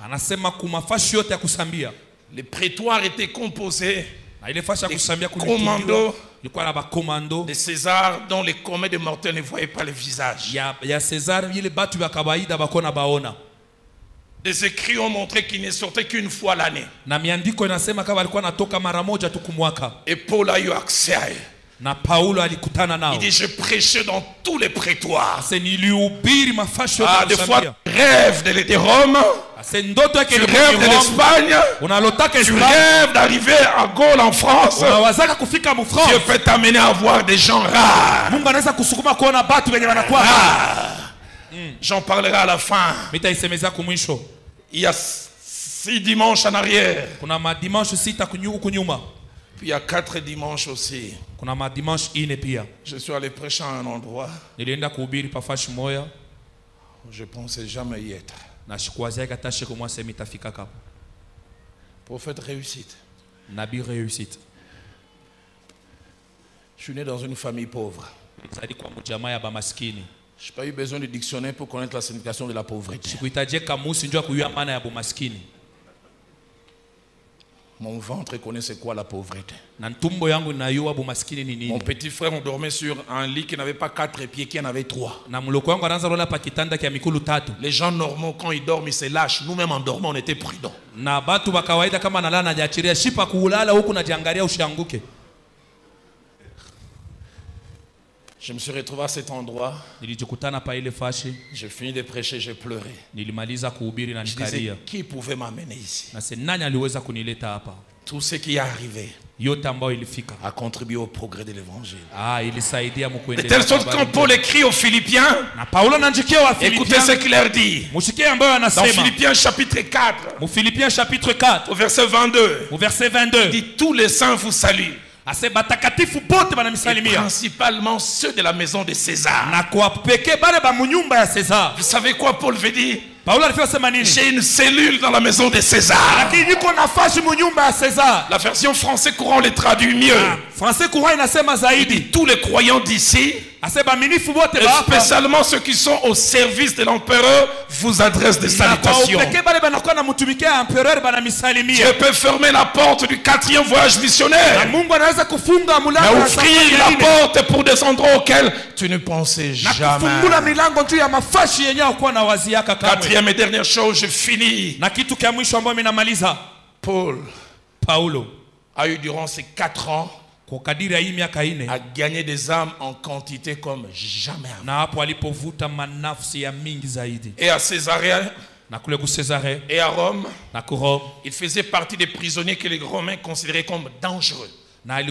Les prétoires étaient composés des commandos de César dont les communs de mortels ne voyaient pas le visage. Des écrits ont montré qu'il ne sortait qu'une fois l'année. Et Paul a eu accès à eux. Il dit, je prêchais dans tous les prétoires. Ah, des fois, tu rêves de Rome, tu rêves de l'Espagne, tu rêves d'arriver à Gaulle en France. Dieu peut t'amener à voir des gens rares. J'en parlerai à la fin. Il y a 6 dimanches en arrière. Puis il y a 4 dimanches aussi. Je suis allé prêcher à un endroit où je ne pensais jamais y être. Prophète réussite. Nabi réussite. Je suis né dans une famille pauvre. Je n'ai pas eu besoin de dictionnaire pour connaître la signification de la pauvreté. Mon ventre connaissait quoi la pauvreté. Mon petit frère, on dormait sur un lit qui n'avait pas 4 pieds, qui en avait 3. Les gens normaux, quand ils dorment, ils se lâchent. Nous-mêmes en dormant, on était prudents. Je me suis retrouvé à cet endroit. J'ai fini de prêcher, j'ai pleuré. Je disais, qui pouvait m'amener ici? Tout ce qui est arrivé a contribué au progrès de l'évangile. De telle sorte que quand Paul écrit aux Philippiens, écoutez ce qu'il leur dit. Dans Philippiens chapitre 4, au verset 22, il dit, tous les saints vous saluent. Et principalement ceux de la maison de César. Vous savez quoi Paul veut dire? J'ai une cellule dans la maison de César. La version français courant le traduit mieux. Il dit tous les croyants d'ici, spécialement ceux qui sont au service de l'empereur, vous adressent des salutations. Dieu peut fermer la porte du 4e voyage missionnaire, mais ouvrir la porte pour des endroits auxquels tu ne pensais jamais. 4e et dernière chose, je finis. Paul a eu durant ces 4 ans à gagner des âmes en quantité comme jamais avant. Et à Césarée et à Rome, il faisait partie des prisonniers que les Romains considéraient comme dangereux. Et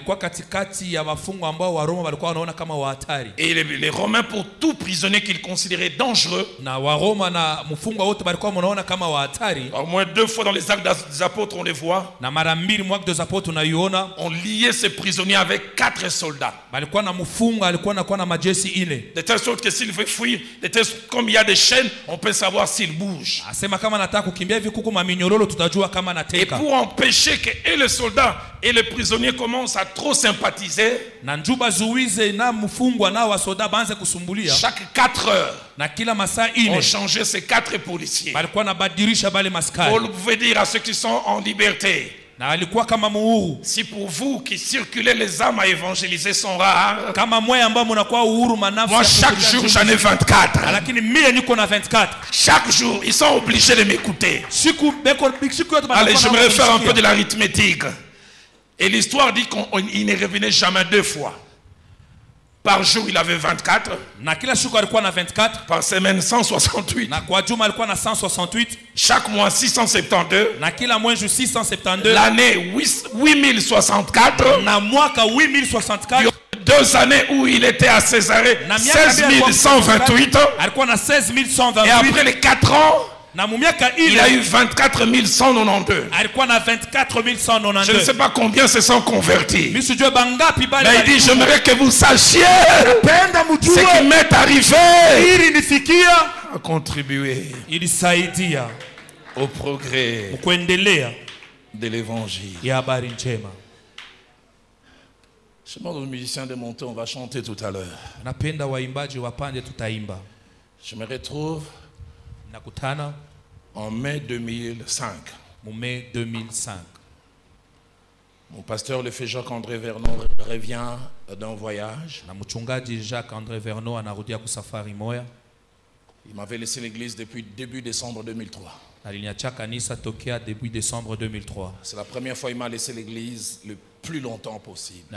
les Romains, pour tout prisonnier qu'ils considéraient dangereux, au moins 2 fois dans les actes des apôtres, on les voit, on liait ces prisonniers avec 4 soldats. De telle sorte que s'il veut fuir, comme il y a des chaînes, on peut savoir s'il bouge. Et pour empêcher que et les soldats et les prisonniers commencent à trop sympathiser, chaque 4 heures, on changeait ces 4 policiers. Paul pouvait dire à ceux qui sont en liberté, si pour vous qui circulez les âmes à évangéliser sont rares, moi chaque jour j'en ai 24. Chaque jour ils sont obligés de m'écouter. Allez, je me réfère un peu de l'arithmétique. Et l'histoire dit qu'il ne revenait jamais 2 fois. Par jour, il avait 24. Par semaine, 168. Chaque mois, 672. L'année, 8064. 2 années où il était à Césarée, 16128. Et après les 4 ans, il a eu 24 192. Je ne sais pas combien se sont convertis. Mais il dit, j'aimerais que vous sachiez ce qui m'est arrivé a contribué au progrès de l'évangile. Je demande aux musiciens de monter, on va chanter tout à l'heure. Je me retrouve en mai 2005. Mon pasteur, le fait Jacques-André Vernon, revient d'un voyage. Il m'avait laissé l'église depuis début décembre 2003. C'est la première fois qu'il m'a laissé l'église le plus longtemps possible.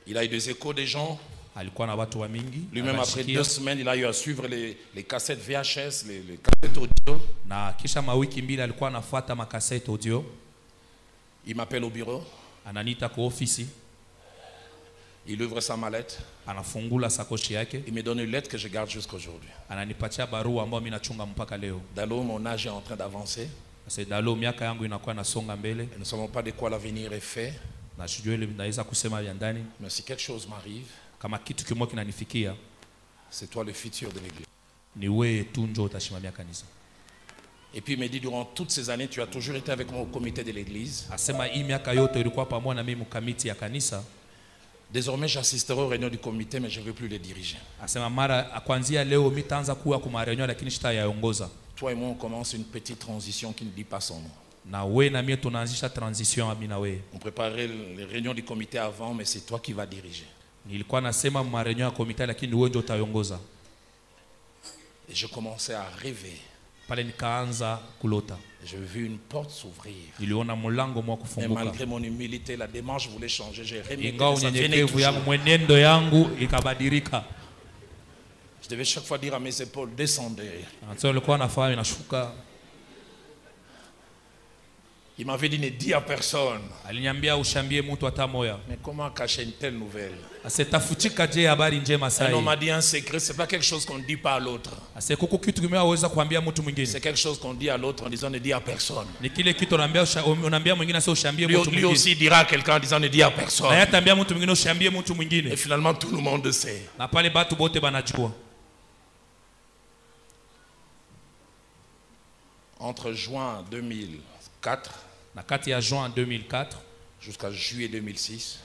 Il a eu des échos des gens. Lui-même, après 2 semaines, il a eu à suivre les cassettes VHS, les cassettes audio. Il m'appelle au bureau. Il ouvre sa mallette. Il me donne une lettre que je garde jusqu'à aujourd'hui. Dalo, mon âge est en train d'avancer. Et nous ne savons pas de quoi l'avenir est fait. Mais si quelque chose m'arrive, c'est toi le futur de l'église. Et puis il me dit, durant toutes ces années, tu as toujours été avec moi au comité de l'église. Désormais, j'assisterai aux réunions du comité, mais je ne veux plus les diriger. Toi et moi, on commence une petite transition qui ne dit pas son nom. On préparait les réunions du comité avant, mais c'est toi qui vas diriger. Et je commençais à rêver. J'ai vu une porte s'ouvrir. Et malgré mon humilité, la démarche voulait changer. J'ai remis. Je devais chaque fois dire à mes épaules, descendez. Il m'avait dit, ne dis à personne. Mais comment cacher une telle nouvelle? Un homme m'a dit un secret, ce n'est pas quelque chose qu'on ne dit pas à l'autre. C'est quelque chose qu'on dit à l'autre en disant ne dis à personne. Lui aussi dira à quelqu'un en disant ne dis à personne. Et finalement tout le monde sait. Entre juin 2004 jusqu'à juillet 2006,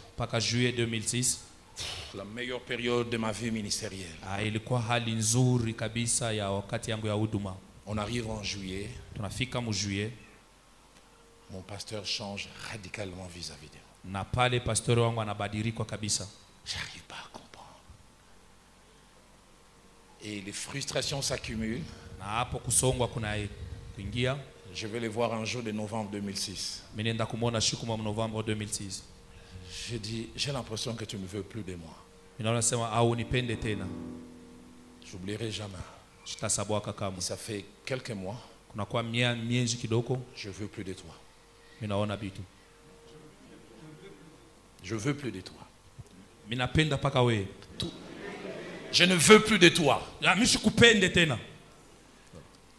la meilleure période de ma vie ministérielle. On arrive en juillet. Mon pasteur change radicalement vis-à-vis de moi. J'arrive pas à comprendre. Et les frustrations s'accumulent. Je vais les voir un jour de novembre 2006. Je dis, j'ai l'impression que tu ne veux plus de moi. J'oublierai jamais. Ça fait quelques mois. Je veux plus de toi. Je veux plus de toi. Je ne veux plus de toi.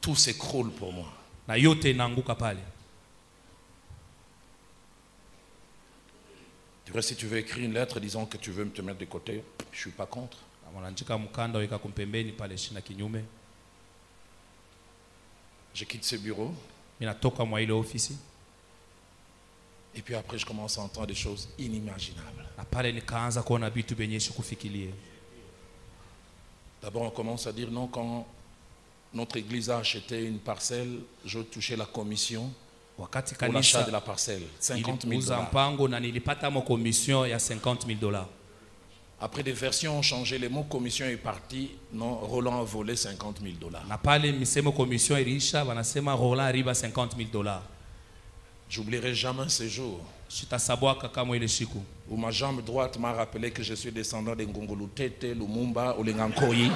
Tout s'écroule pour moi. Tu vois, si tu veux écrire une lettre disant que tu veux te mettre de côté, je ne suis pas contre. Je quitte ce bureau. Et puis après, je commence à entendre des choses inimaginables. D'abord, on commence à dire non, quand notre église a acheté une parcelle, je touchais la commission pour l'achat de la parcelle, 50 000 $. Après des versions ont changé, le mot commission est parti, non, Roland a volé 50 000 $. J'oublierai jamais ce jour où ma jambe droite m'a rappelé que je suis descendant de Ngongolutete, Lumumba, Olengankoyi.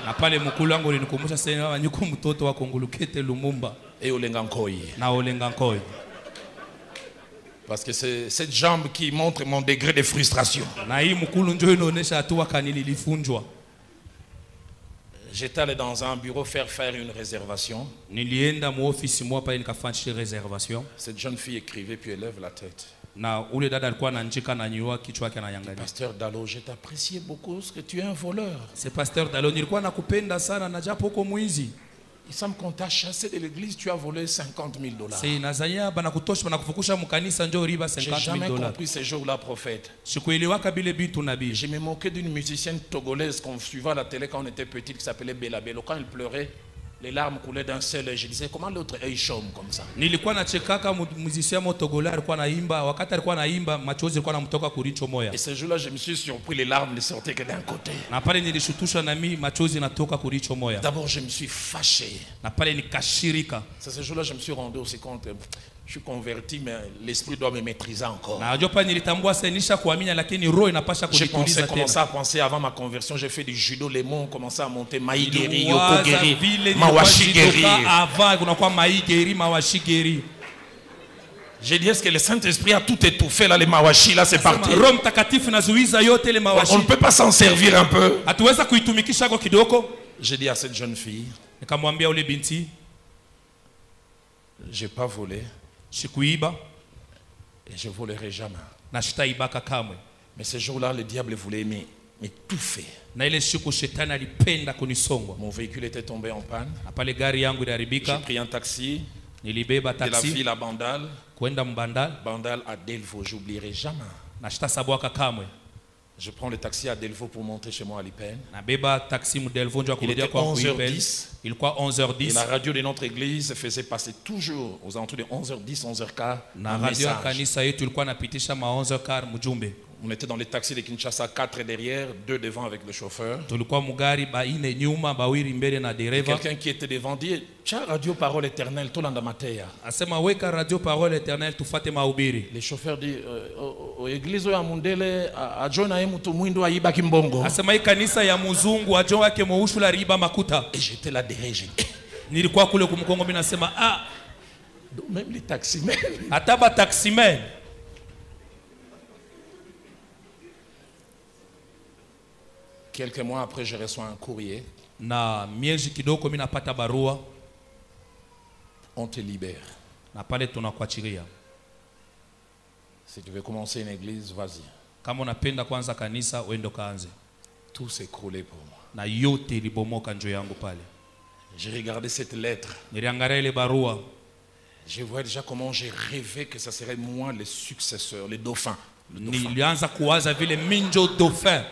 Et Olengankoyi. Parce que c'est cette jambe qui montre mon degré de frustration. J'étais allé dans un bureau faire une réservation. Cette jeune fille écrivait puis elle lève la tête. Pasteur Dalo, je t'apprécie beaucoup parce que tu es un voleur. Il semble qu'on t'a chassé de l'église, tu as volé 50 000 $. J'ai jamais compris ce jour-là, prophète. Je me moquais d'une musicienne togolaise qu'on suivait à la télé quand on était petit qui s'appelait Bella Bello. Quand elle pleurait, les larmes coulaient d'un seul œil. Je disais, comment l'autre œil chôme comme ça? Et ce jour-là, je me suis surpris, les larmes ne sortaient que d'un côté. D'abord, je me suis fâché. C'est ce jour-là, je me suis rendu aussi compte. Je suis converti, mais l'esprit doit me maîtriser encore. J'ai commencé à penser avant ma conversion, j'ai fait du judo, les mots ont commencé à monter, Maïgeri, Yokogeri, Mawashigeri. J'ai dit, est-ce que le Saint-Esprit a tout étouffé là, les Mawashi, là c'est parti. On ne peut pas s'en servir un peu. J'ai dit à cette jeune fille, j'ai pas volé. Et je ne volerai jamais. Mais ce jour-là, le diable voulait m'étouffer. Mon véhicule était tombé en panne. J'ai pris un taxi. nilibeba de la taxi ville à Bandal, kwenda Mbandal Bandal à Delvaux, j'oublierai jamais. na sitasabwaka kamwe. Je prends le taxi à Delvaux pour monter chez moi à Lipen. Nabeba taxi mu Delvaux ndio Il était kurudia kwa 11h10. Ilikuwa 11h10. Et la radio de notre église faisait passer toujours aux alentours de 11h10, 11h15 na un radio ya message. kanisa yetu ilikuwa napitisha ma 11h15 mjumbe. On était dans les taxis de Kinshasa, 4 derrière, 2 devant avec le chauffeur. Tulikuwa mugari baine nyuma bawiri mbele na dereva. Quelqu'un qui était devant dit tiens, radio parole éternelle, tolanda mateya. Asema weka radio parole éternelle tufate mahubiri. Le chauffeur dit église ya mundele ajona ye mutu mwindo aiba kimbongo. Asema hii kanisa ya muzungu ajo wake muushula riba makuta. Et j'étais là derrière. Nilikuwa kule kumkongo mimi nasema même les taximens. Ataba taximen. Quelques mois après, je reçois un courrier. Na miezi kidogo mimi napata barua. On te libère. Na pale tunakuachilia. Si tu veux commencer une église, vas-y. Kama unapenda kwanza kanisa uende kaanze. Tout s'est écroulé pour moi. Na yote ilibomoka njo yangu pale. J'ai regardé cette lettre. Niliangalia ile barua. Je vois déjà comment j'ai rêvé que ça serait moi le successeur, le dauphin. Nilianza kuwaza vile minjo dauphin.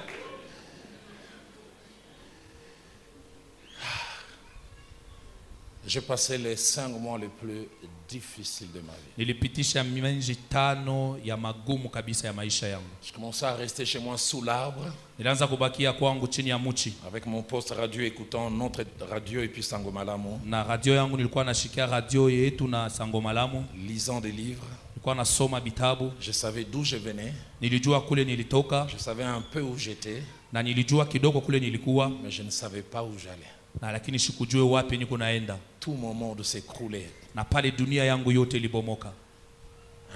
J'ai passé les 5 mois les plus difficiles de ma vie. Nilipitisha miezi 5 ya magumu kabisa ya maisha yangu. Je commençais à rester chez moi sous l'arbre. Nilianza kubakia kwangu chini ya mti. Avec mon poste radio écoutant notre radio et puis Sangomalamu. Na radio yangu nilikuwa nashikia radio yetu na Sangomalamu. Lisant des livres. Nilikuwa nasoma vitabu. Je savais d'où je venais. Nilijua kule nilitoka. Je savais un peu où j'étais. Na nilijua kidogo kule nilikuwa. Mais je ne savais pas où j'allais. Na lakini sikujue wapi niko naenda. Tout mon monde s'écroulait. Na pale dunia yangu yote ilibomoka.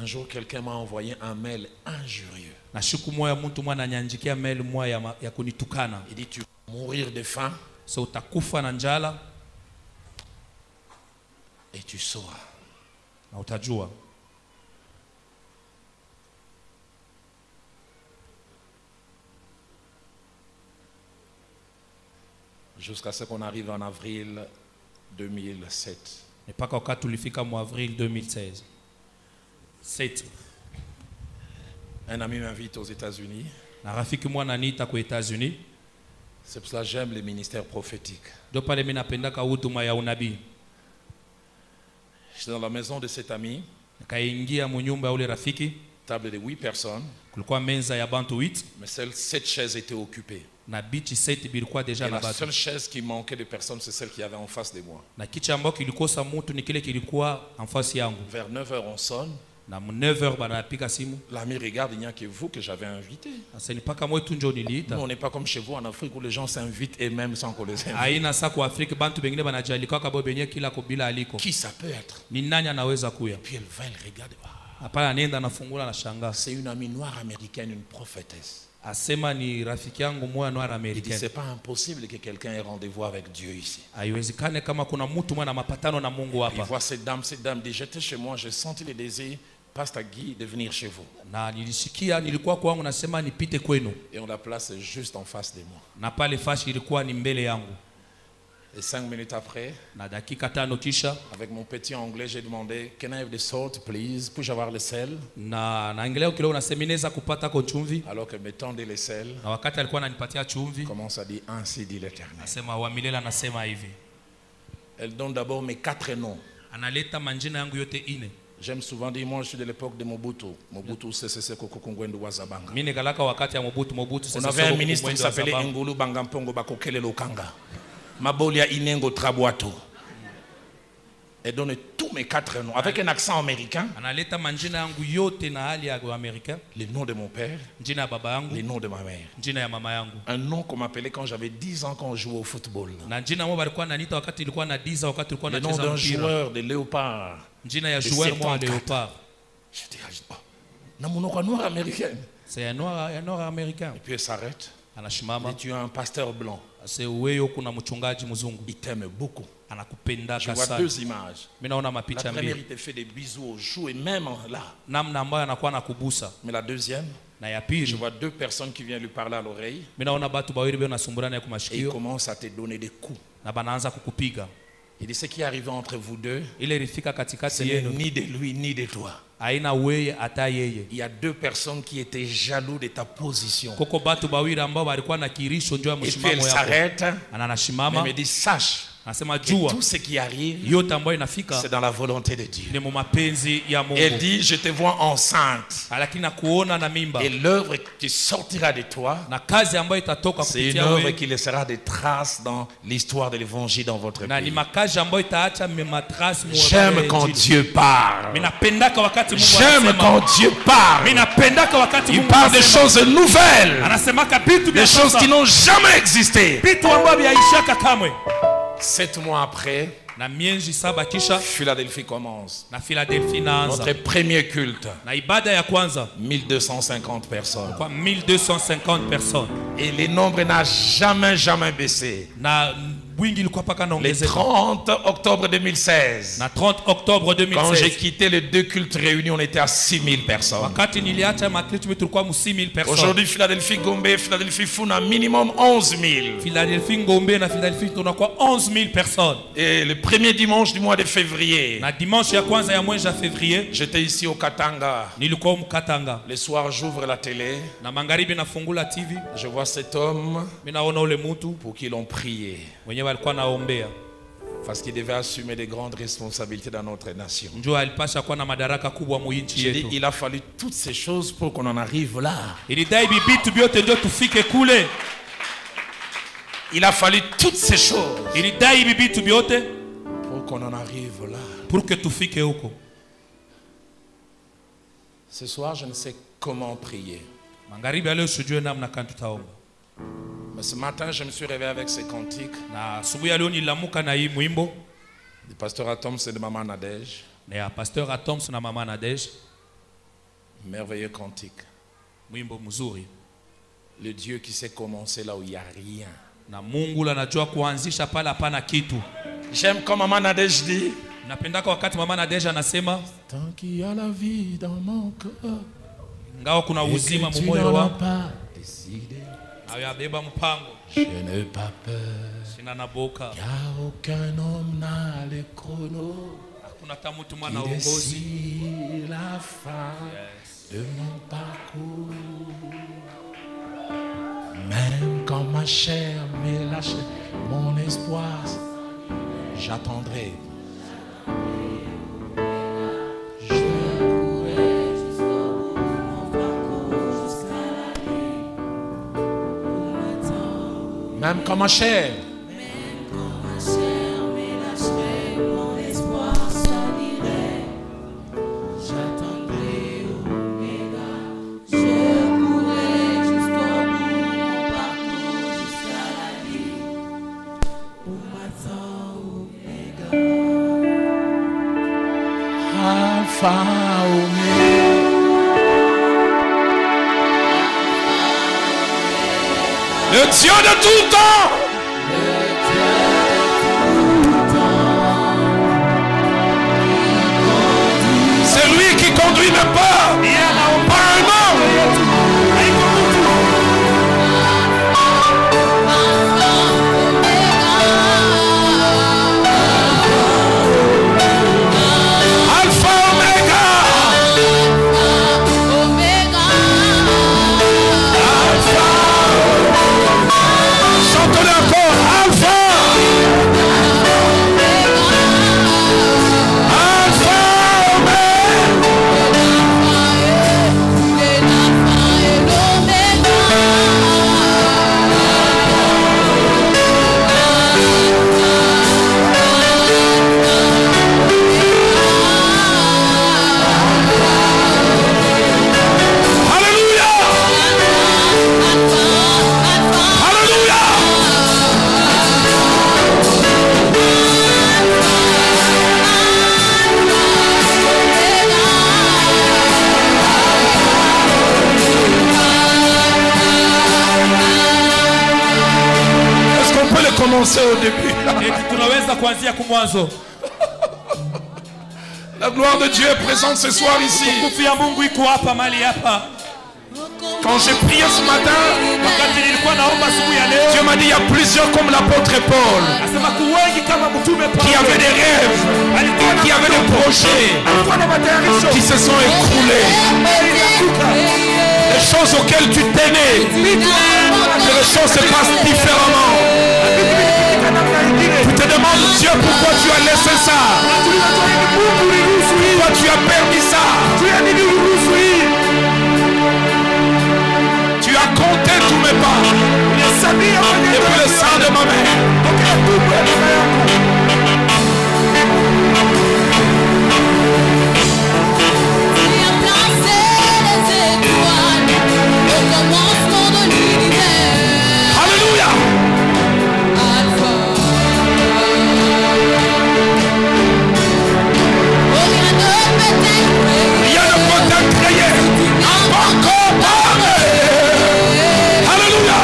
Un jour quelqu'un m'a envoyé un mail injurieux. Na siku moja mtu mwana anyanjikia mail moja ya kunitukana. Il dit tu vas mourir de faim. So utakufa na njala. Et tu sauras. Na utajua. Jusqu'à ce qu'on arrive en avril 2007. Mpaka wakati tulifika mu avril 2016. 7. Un ami m'invite aux États-Unis. Na rafiki mwana niita kwa États-Unis. C'est pour ça que j'aime les ministères prophétiques. Ndio pale mimi napendaka huduma ya unabii. J'étais dans la maison de cet ami. Nikaingia mu nyumba ya ule rafiki. Table de 8 personnes. Kulikuwa menza ya bantu 8. Mais seules 7 chaises étaient occupées. Na bichi 7 bilikuwa deja et na la batu. seule chaise qui manquait de personnes, c'est celle qui avait en face de moi. Na kicha ambao kilikosa mtu ni kile kilikuwa en face yangu. Vers 9h on sonne. Na 9h banapiga simu. L'ami regarde, il n'y a que vous que j'avais invité. Sasa ni paka mwetu njo niliita. Nous on n'est pas comme chez vous en Afrique où les gens s'invitent et même sans qu'on les invite. Haina sa kwa Afrika bantu bengine banajalika kwa benye kila kubila aliko. Qui ça peut être? Ni nani anaweza kuya? Et puis elle va, elle regarde. Hapana nenda nafungula na shanga. C'est une amie noire américaine, une prophétesse. Asema ni rafiki yangu moja noir américain. C'est pas impossible que quelqu'un ait rendez-vous avec Dieu ici. Haiwezekane kama kuna mtu mwana mapatano na Mungu hapa. Il voit cette dame dit j'étais chez moi, j'ai senti le désir Pasteur Guy de venir chez vous. Na nilisikia nilikuwa kwangu nasema nipite kwenu. Et on la place juste en face de moi. Na pale fashi ilikuwa ni mbele yangu. Et 5 minutes après, na dakika 5 kisha, avec mon petit anglais, j'ai demandé can I have the salt please? Puis-je avoir le sel? Na anglais kile unasemineza kupata ko chumvi. Alors que me tendait le sel. Na wakati alikuwa ananipatia chumvi. Commence à dire ainsi dit l'Éternel. Nasema wa milele anasema hivi. Elle donne d'abord mes 4 noms. Analeta manjina yangu yote 4. J'aime souvent dire, moi je suis de l'époque de Mobutu. Mobutu c'est Kokokongwendo Wazabanga. Mimi nikalaka wakati ya Mobutu c'est. On avait un ministre qui s'appelait Ngulu Bangampongo Bakokele Lokanga. Mabolia Inengo Trabuato. Elle donne tous mes 4 noms avec un accent américain. Analeta manjina yangu yote na hali ya américain. Le nom de mon père. Njina ya baba yangu. Le nom de ma mère. Njina ya mama yangu. Un nom qu'on m'appelait quand j'avais 10 ans quand on jouait au football. Na njina mo balikuwa nanita wakati nilikuwa na 10 ans wakati nilikuwa nacheza mpira. Le nom d'un joueur de Léopard. Njina ya joueur moi Léopard. Je dis na monoko noir américain. C'est un noir américain. Et puis elle s'arrête. Anashimama. Et tu as un pasteur blanc. C'est wewe kuna mchungaji mzungu. Il t'aime beaucoup. Anakupenda sana. Je vois 2 images. Mimi naona mapicha mbili. La première il te fait des bisous aux joues et même là. Namna ambayo anakuwa nakubusa. Mais la deuxième, na ya pili, je vois 2 personnes qui viennent lui parler à l'oreille. Mimi naona watu bawili bwana nasumburana kwa mashikio. Et il commence à te donner des coups. Na banaanza kukupiga. Il dit, ce qui est arrivé entre vous deux, ce n'est ni de lui ni de toi. Il y a deux personnes qui étaient jaloux de ta position. Et puis elle s'arrête, mais me dit, sache, tout ce qui arrive, c'est dans la volonté de Dieu. Elle dit, je te vois enceinte. Et l'œuvre qui sortira de toi, c'est une œuvre qui laissera des traces dans l'histoire de l'évangile dans votre pays. J'aime quand Dieu parle. J'aime quand Dieu parle. Il parle des choses nouvelles, des choses qui n'ont jamais existé. 7 mois après, Philadelphie commence. Notre premier culte, 1250 personnes. Et le nombre n'a jamais baissé. Le 30 octobre 2016, quand j'ai quitté les 2 cultes réunis, on était à 6000 personnes. Aujourd'hui, Philadelphie Gombe, Philadelphie Funa, minimum 11 000. Et le premier dimanche du mois de février, j'étais ici au Katanga. Le soir, j'ouvre la télé. Je vois cet homme pour qui l'on priait. Parce qu'il devait assumer de grandes responsabilités dans notre nation. J'ai dit, il a fallu toutes ces choses pour qu'on en arrive là. Il a fallu toutes ces choses pour qu'on en arrive là. Ce soir, je ne sais comment prier. Mais ce matin, je me suis réveillé avec ces cantiques. Le pasteur Atom, c'est de Maman Nadège. Merveilleux cantique. Le Dieu qui sait commencer là où il n'y a rien. J'aime quand Maman Nadège dit, tant qu'il y a la vie dans mon cœur, et que tu n'as pas décidé, je n'ai pas peur. Car aucun homme n'a le chrono qui décide la fin de mon parcours. Même quand ma chair me lâche mon espoir, j'attendrai. Même quand ma chair me lâcherait, mon espoir s'alirait. J'attendrai Oméga, je courrai jusqu'au bout, mon parcours jusqu'à la vie. Pour m'attendre Oméga, Alpha Oméga. Le Dieu de tout temps. C'est lui qui conduit le pas. Pas un homme. Alpha Oméga. Chantez-le encore, Alpha. Alpha Commencer au début. La gloire de Dieu est présente ce soir ici. Quand j'ai prié ce matin, Dieu m'a dit il y a plusieurs comme l'apôtre Paul qui avaient des rêves, qui avaient des projets, qui se sont écroulés. Les choses auxquelles tu t'aimais, que les choses se passent différemment. Tu te demandes, Dieu, pourquoi tu as laissé ça? Pourquoi tu as permis ça? Tu as compté tous mes pas depuis le sang de ma mère. Alléluia. Rien ne peut t'écrayer. Encore parler. Alléluia.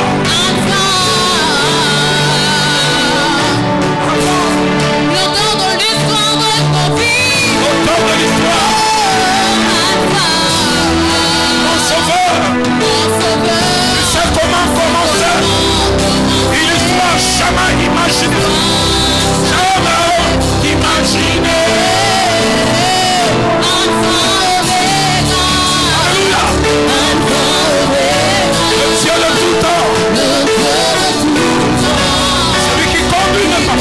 L'auteur de l'histoire de ton vie. L'auteur de l'histoire. Mon sauveur. Tu sais comment commencer une histoire jamais imaginée. Jamais imaginée. Alléluia. Le Dieu de tout temps. Celui qui conduit mes pas.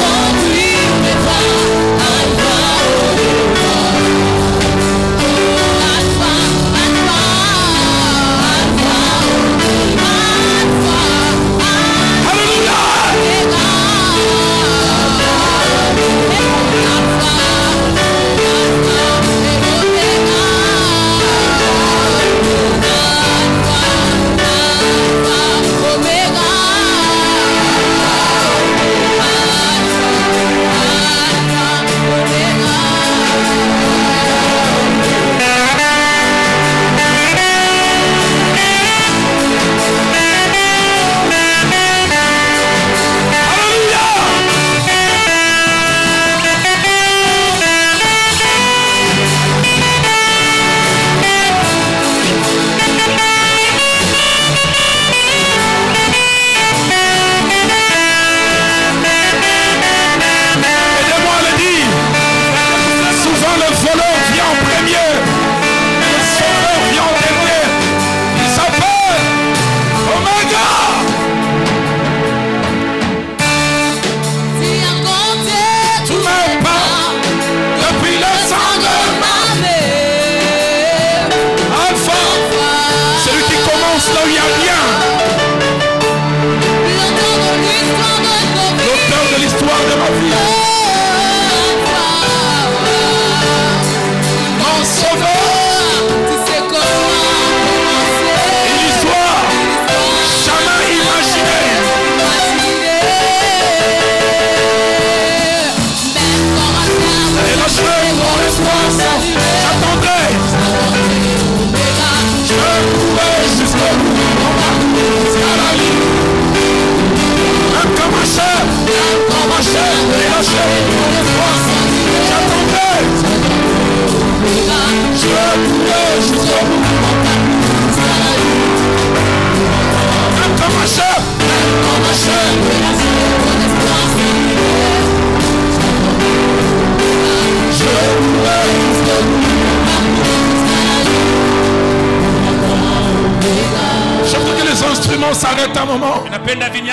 S'arrête un moment.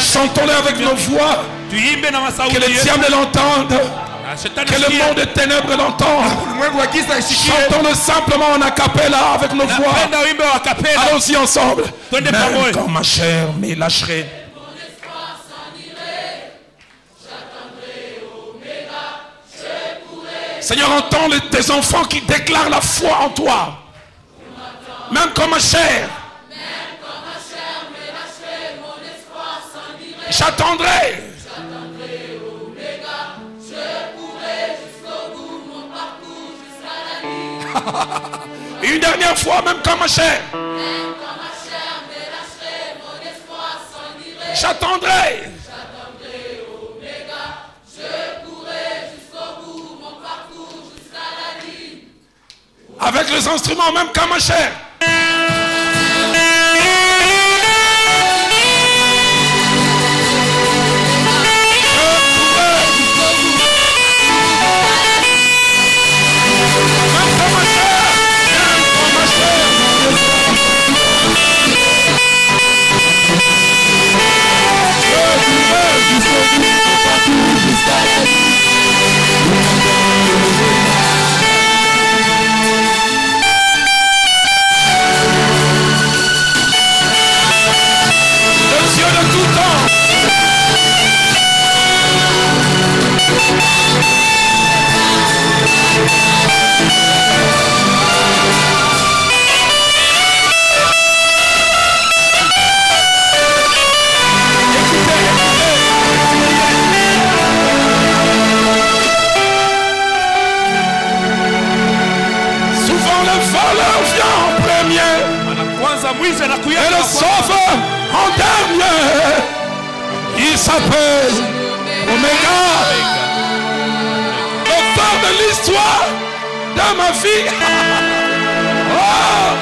Chantons-les avec nos voix. Que le diable l'entende. Que le monde des ténèbres l'entende. Chantons-le simplement en a cappella avec nos voix. Allons-y ensemble. Même quand ma chair me lâcherait. Seigneur, entends tes enfants qui déclarent la foi en toi. Même quand ma chair. J'attendrai. Oméga, je pourrai jusqu'au bout mon parcours jusqu'à la nuit. Une dernière fois, même quand ma chair. Même quand ma chair me lâcherait, mon espoir s'en irait. J'attendrai. J'attendrai, Oméga, je pourrai jusqu'au bout mon parcours jusqu'à la nuit. Avec les instruments, même quand ma chair. Et le sauveur en dernier, il s'appelle Oméga. L'auteur de l'histoire de ma vie. Oh!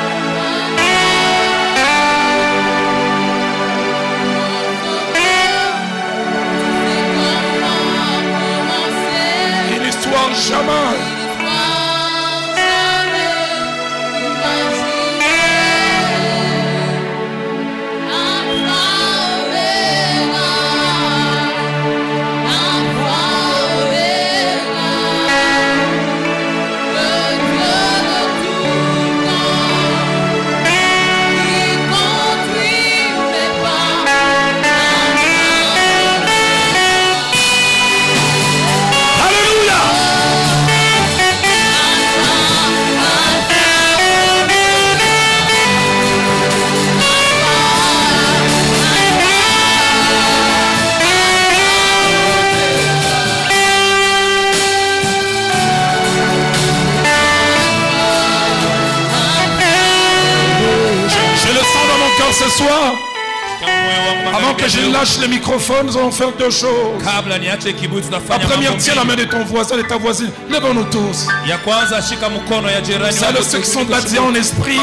Une histoire jamais. Ce soir, avant que je lâche le microphone, nous allons faire deux choses. La première, tiens la main de ton voisin et de ta voisine. Lève-nous tous. C'est ceux qui sont baptisés en esprit.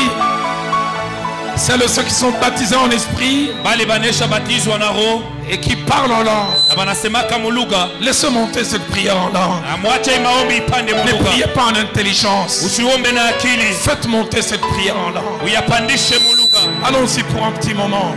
C'est ceux qui sont baptisés en esprit et qui parlent en langue. Laissez monter cette prière en langue. Ne priez pas en intelligence. Faites monter cette prière en langue. Allons-y pour un petit moment.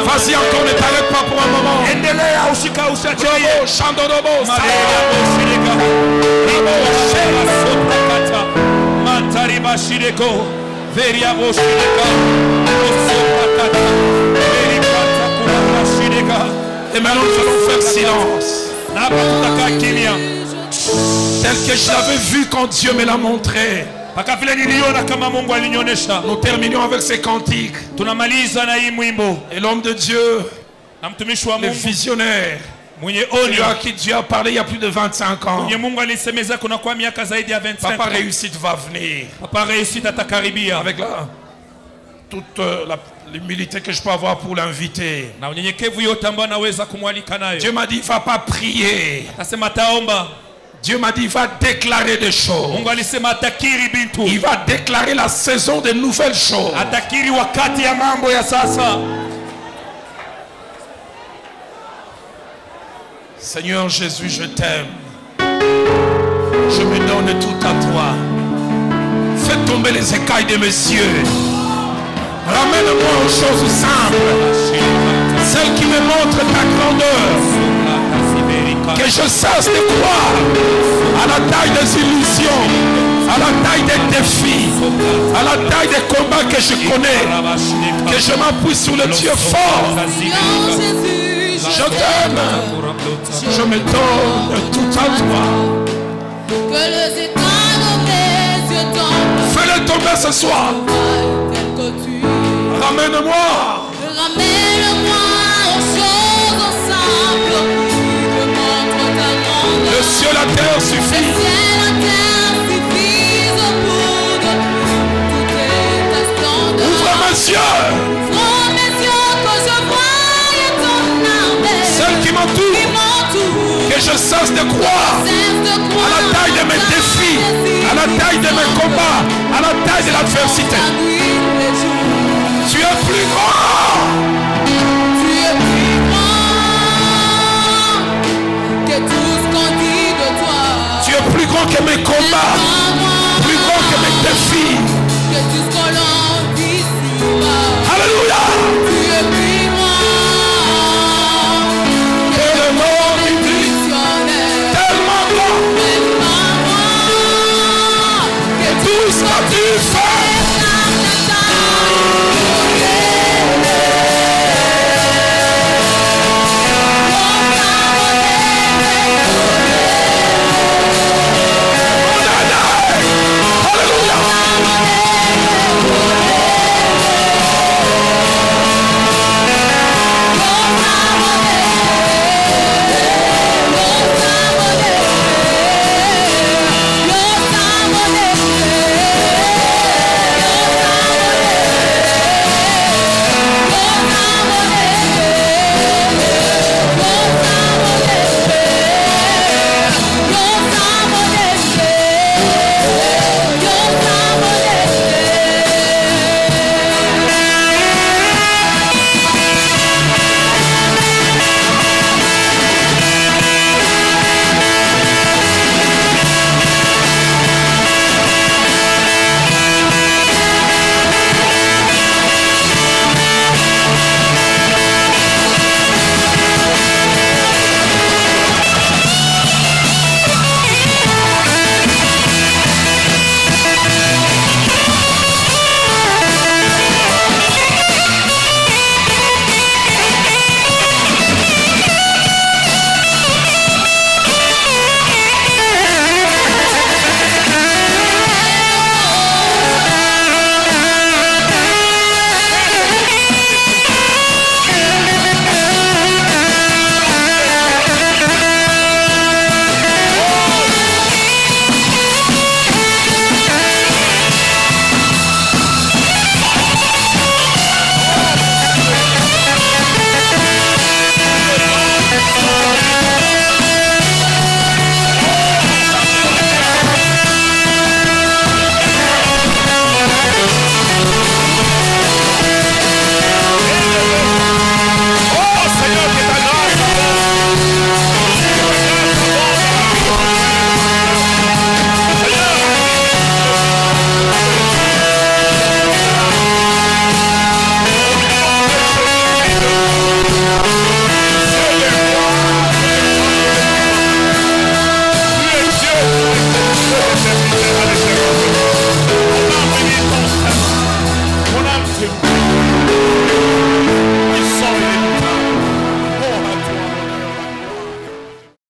Vas-y encore, ne t'arrête pas pour un moment. Et maintenant nous allons faire silence. Tel que je l'avais vu quand Dieu me l'a montré. Nous terminons avec ces cantiques. Et l'homme de Dieu, le visionnaire, à qui Dieu a parlé il y a plus de 25 ans. Papa réussite va venir. Avec toute l'humilité que je peux avoir pour l'inviter. Dieu m'a dit, il ne va pas prier. Dieu m'a dit, il va déclarer des choses. Il va déclarer la saison de nouvelles choses. Seigneur Jésus, je t'aime. Je me donne tout à toi. Fais tomber les écailles de mes yeux. Ramène-moi aux choses simples. Celles qui me montrent ta grandeur. Que je sache de croire à la taille des illusions, à la taille des défis, à la taille des combats que je connais. Que je m'appuie sur le Dieu fort. Je t'aime. Je me donne tout à toi. Que les états de mes yeux tombent. Fais-le tomber ce soir. Ramène-moi. Ramène-moi aux choses simples. Je montre ta grandeur. Le ciel, la terre suffit. Le ciel, la terre suffisent pour de toute ta splendeur. Ouvre mes yeux. Ouvre mes yeux que je voie ton âme. Celle qui m'entoure. Que je cesse de croire à la taille de mes défis, à la taille de mes combats, à la taille de l'adversité. Tu es plus grand. Tu es plus grand que tout ce qu'on dit de toi. Tu es plus grand que mes combats.